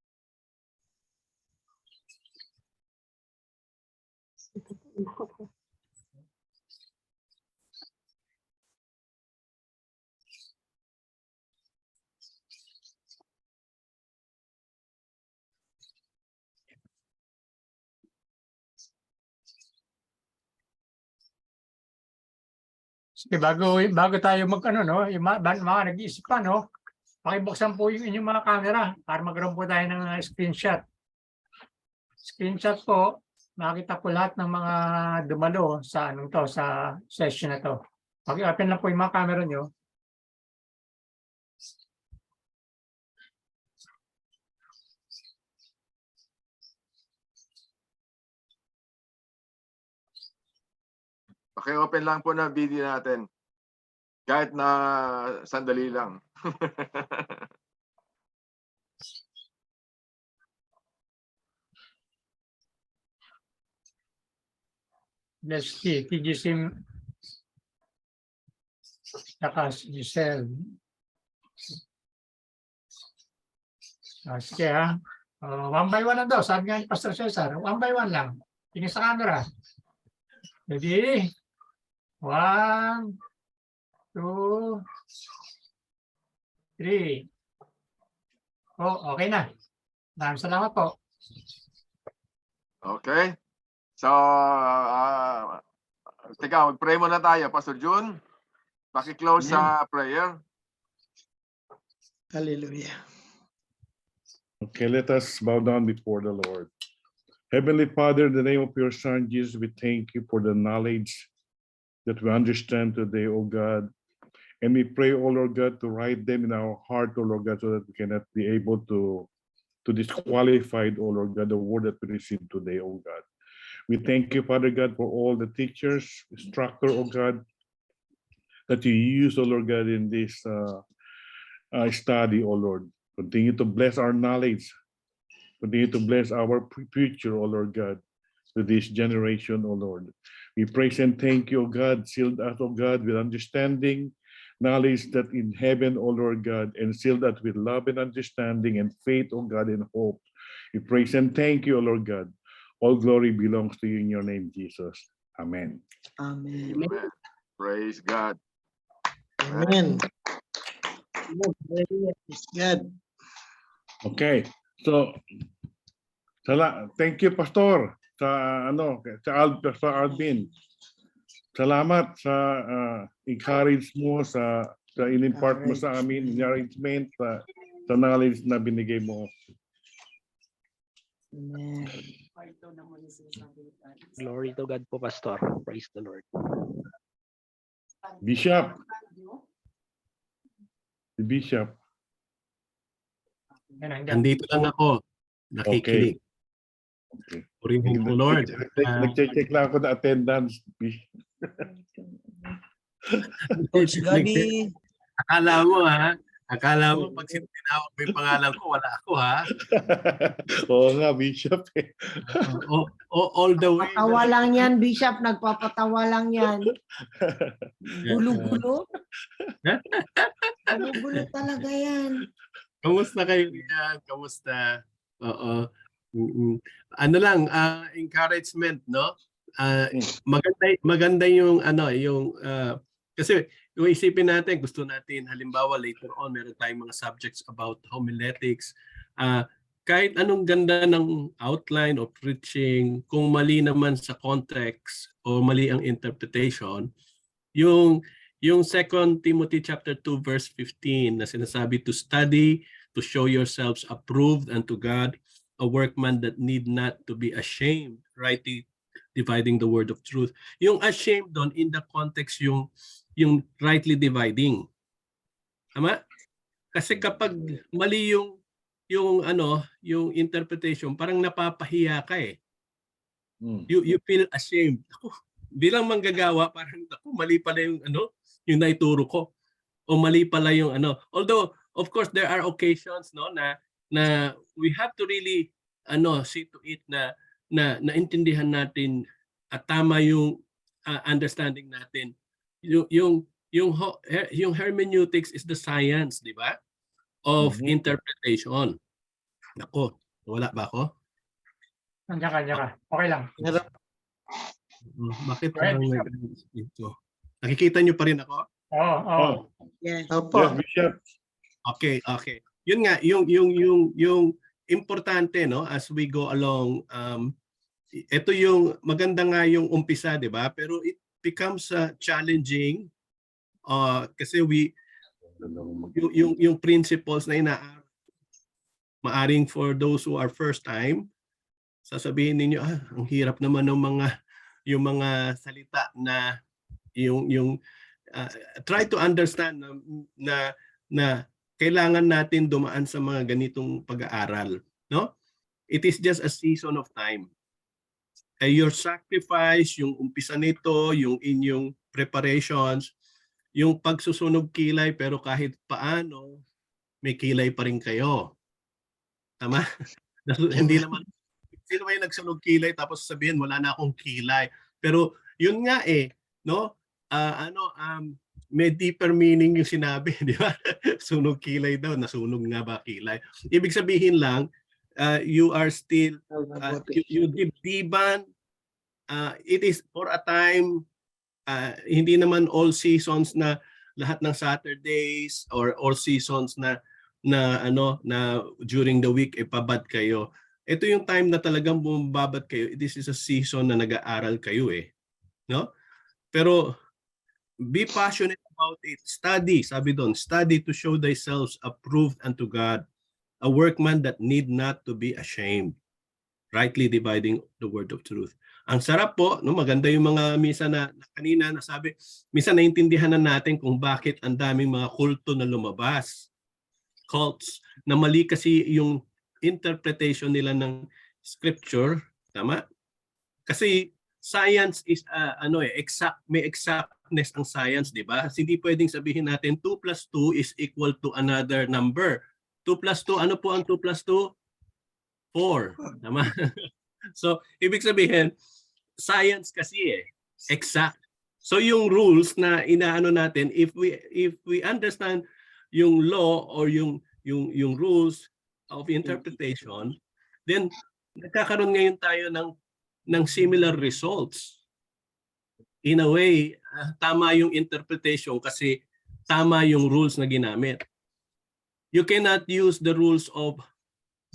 Sige, bago tayo yung mga nag-iisip pa, pakibuksan po yung inyong mga camera para magkaroon po tayo ng screenshot. Screenshot po, makita po lahat ng mga dumalo sa sa session na to. Paki-open lang po yung mga camera nyo. Paki-open lang po na video natin. Kahit na sandali lang. Let's see, TGSIM saka si Giselle. Sige one by one na daw. Sabi nga ni Pastor Cesar, one by one lang. Tingin sa camera. Ready? 1, 2, 3. Okay na. Maraming salamat po. Okay. So, mag-pray muna tayo, Pastor June. Paki-close sa prayer. Hallelujah. Okay, let us bow down before the Lord. Heavenly Father, in the name of your Son, Jesus, we thank you for the knowledge that we understand today, O God. And we pray, O Lord God, to write them in our heart, O Lord God, so that we cannot be able to disqualify, O Lord God, the word that we received today, O God. We thank you, Father God, for all the teachers, instructor, O God, that you use, O Lord God, in this study, O Lord. Continue to bless our knowledge. Continue to bless our future, O Lord God, to this generation, O Lord. We praise and thank you, O God. Sealed us, O God, with understanding, knowledge that in heaven, O Lord God, and sealed us with love and understanding and faith, O God, and hope. We praise and thank you, O Lord God. All glory belongs to you in your name, Jesus. Amen. Amen. Amen. Praise God. Amen. Praise God. Okay. So, thank you, Pastor, sa Pastor Alvin. Salamat sa encourage mo sa in-impart mo sa amin, encouragement sa knowledge na binigay mo. Amen. Glory to God po, Pastor. Praise the Lord. Bishop. Si Bishop. Nandito lang ako. Nakikinig. Okay. Purihin po, Lord. Nag-check lang ako na attendance. Coach Gabi. Akala mo pag tinawag mo yung pangalan ko, wala ako, ha? Oo nga, Bishop. All the way. Patawa lang yan, Bishop. Nagpapatawa lang yan. Gulo-gulo. Gulo-gulo talaga yan. Kamusta kayo yan? Kamusta? Oo. Ano lang, encouragement, no? Maganda yung kasi kung isipin natin, gusto natin halimbawa later on meron tayong mga subjects about homiletics. Kahit anong ganda ng outline of preaching, kung mali naman sa context o mali ang interpretation, yung 2 Timothy chapter 2 verse 15 na sinasabi to study, to show yourselves approved unto God, a workman that need not to be ashamed, rightly dividing the word of truth. Yung ashamed doon in the context yung rightly dividing. Tama? Kasi kapag mali yung interpretation, parang napapahiya ka eh. You feel ashamed. Ako, bilang manggagawa, parang ako mali pala yung yung naituro ko. O mali pala yung Although of course there are occasions na we have to really see to it na naintindihan natin at tama yung understanding natin. Yung hermeneutics is the science, di ba? Of interpretation. Nako, wala ba ako? Nandiyan ka. Okay lang. Bakit parang ito? Nakikita niyo pa rin ako? Oo. Yes. Yes, Bishop. Okay. Yun nga, yung importante, no, as we go along, ito yung maganda nga yung umpisa, di ba? Pero it becomes challenging kasi yung principles na inaaral, maaring for those who are first time, sasabihin ninyo, ang hirap naman ng yung mga salita na try to understand na kailangan natin dumaan sa mga ganitong pag-aaral, no? It is just a season of time. Your sacrifice, yung umpisa nito, yung inyong preparations, yung pagsusunog kilay pero kahit paano may kilay pa rin kayo. Tama? Hindi naman sino may nagsunog kilay tapos sabihin wala na akong kilay. Pero yun nga no? May deeper meaning yung sinabi, di ba? Sunog kilay daw, nasunog nga ba kilay? Ibig sabihin lang, you are still, you give diban, it is for a time, hindi naman all seasons na lahat ng Saturdays or all seasons na during the week pabad kayo. Ito yung time na talagang bumabad kayo. This is a season na nag-aaral kayo no? Pero be passionate about it. Study, sabi doon, study to show thyself approved unto God, a workman that need not to be ashamed. rightly dividing the word of truth. Ang sarap po, no, maganda yung mga misa na kanina nasabi, misa naintindihan na natin kung bakit ang daming mga kulto na lumabas. Cults, na mali kasi yung interpretation nila ng scripture, tama? Kasi science is exact, may exactness ang science, di ba? Hindi pwedeng sabihin natin 2 plus 2 is equal to another number. 2 plus 2, ano po ang 2 plus 2? 4. Tama? So, ibig sabihin, science kasi exact. So yung rules na inaano natin, if we understand yung law or yung rules of interpretation, then nagkakaroon ngayon tayo ng similar results. In a way, tama yung interpretation kasi tama yung rules na ginamit. You cannot use the rules of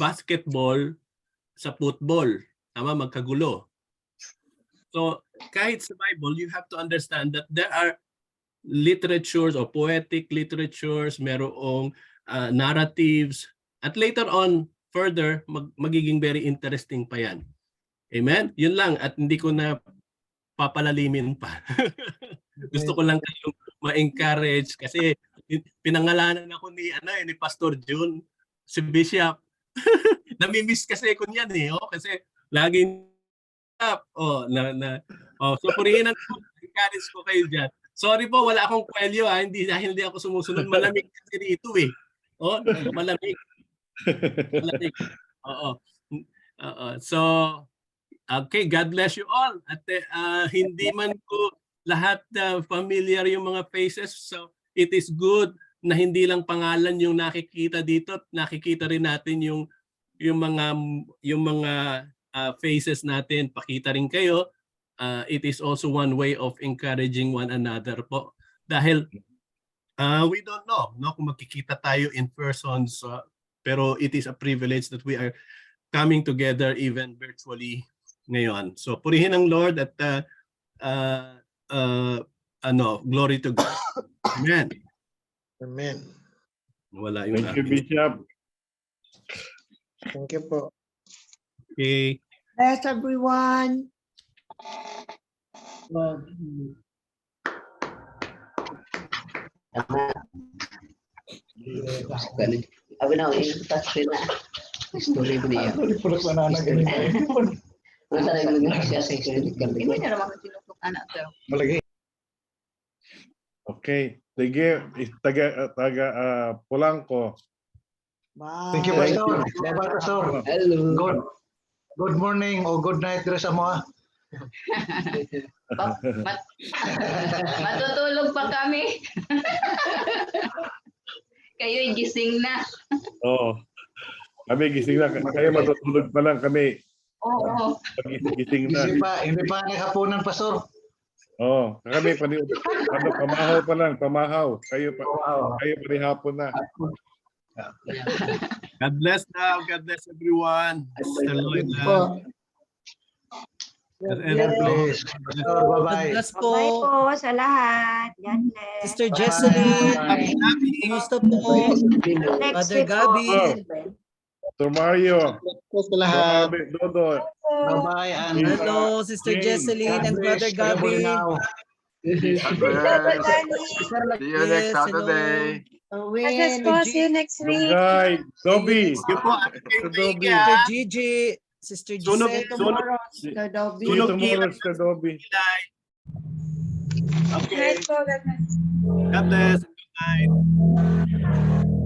basketball sa football. Tama, magkagulo. So, kahit sa Bible, you have to understand that there are literatures or poetic literatures, merong narratives, at later on, further, magiging very interesting pa yan. Amen? Yun lang, at hindi ko na papalalimin pa. Gusto ko lang kayong ma-encourage kasi pinangalanan ako ni Pastor June, si Bishop. Nami-miss kasi ko niyan kasi laging so purihin ang encourage ko kayo diyan. Sorry po, wala akong kwelyo hindi dahil hindi ako sumusunod, malamig kasi dito malamig. Malamig. So okay, God bless you all. At hindi man ko lahat familiar yung mga faces, so it is good na hindi lang pangalan yung nakikita dito, nakikita rin natin yung mga faces natin, pakita rin kayo. It is also one way of encouraging one another po. Dahil we don't know kung magkikita tayo in person, pero it is a privilege that we are coming together even virtually ngayon. So purihin ang Lord at glory to God. Amen. Amen. Wala yung Thank you, Bishop. Thank you po. Okay. Bless everyone. Story ko niya. Okay. Sige, taga Polanco. Thank you, Pastor. Pastor. Hello. Good morning or good night sa mga. Matutulog pa kami. Kayo'y gising na. Oo. Kami gising na. Kayo matutulog pa lang kami. Oo. Gising na. Hindi pa naghapunan, Pastor. Oo. Kami pamahaw pa lang. Pamahaw. Kayo pa rin hapon na. God bless now. God bless everyone. God bless. Bye-bye. Bye po sa lahat. God bless. Sister Jesseline, kumusta po? Next Father week Gabi. Sir Mario. Sa lahat. Dodo. Bye-bye. Hello, Sister Jesseline and Brother Gabi. See you next Saturday. See you next week. Guy, Dobby. Sister Gigi, Sister Giselle. Tomorrow, See Sister Dobby. you tomorrow, Mr. Dobby. Okay. God bless. God bless. Good night.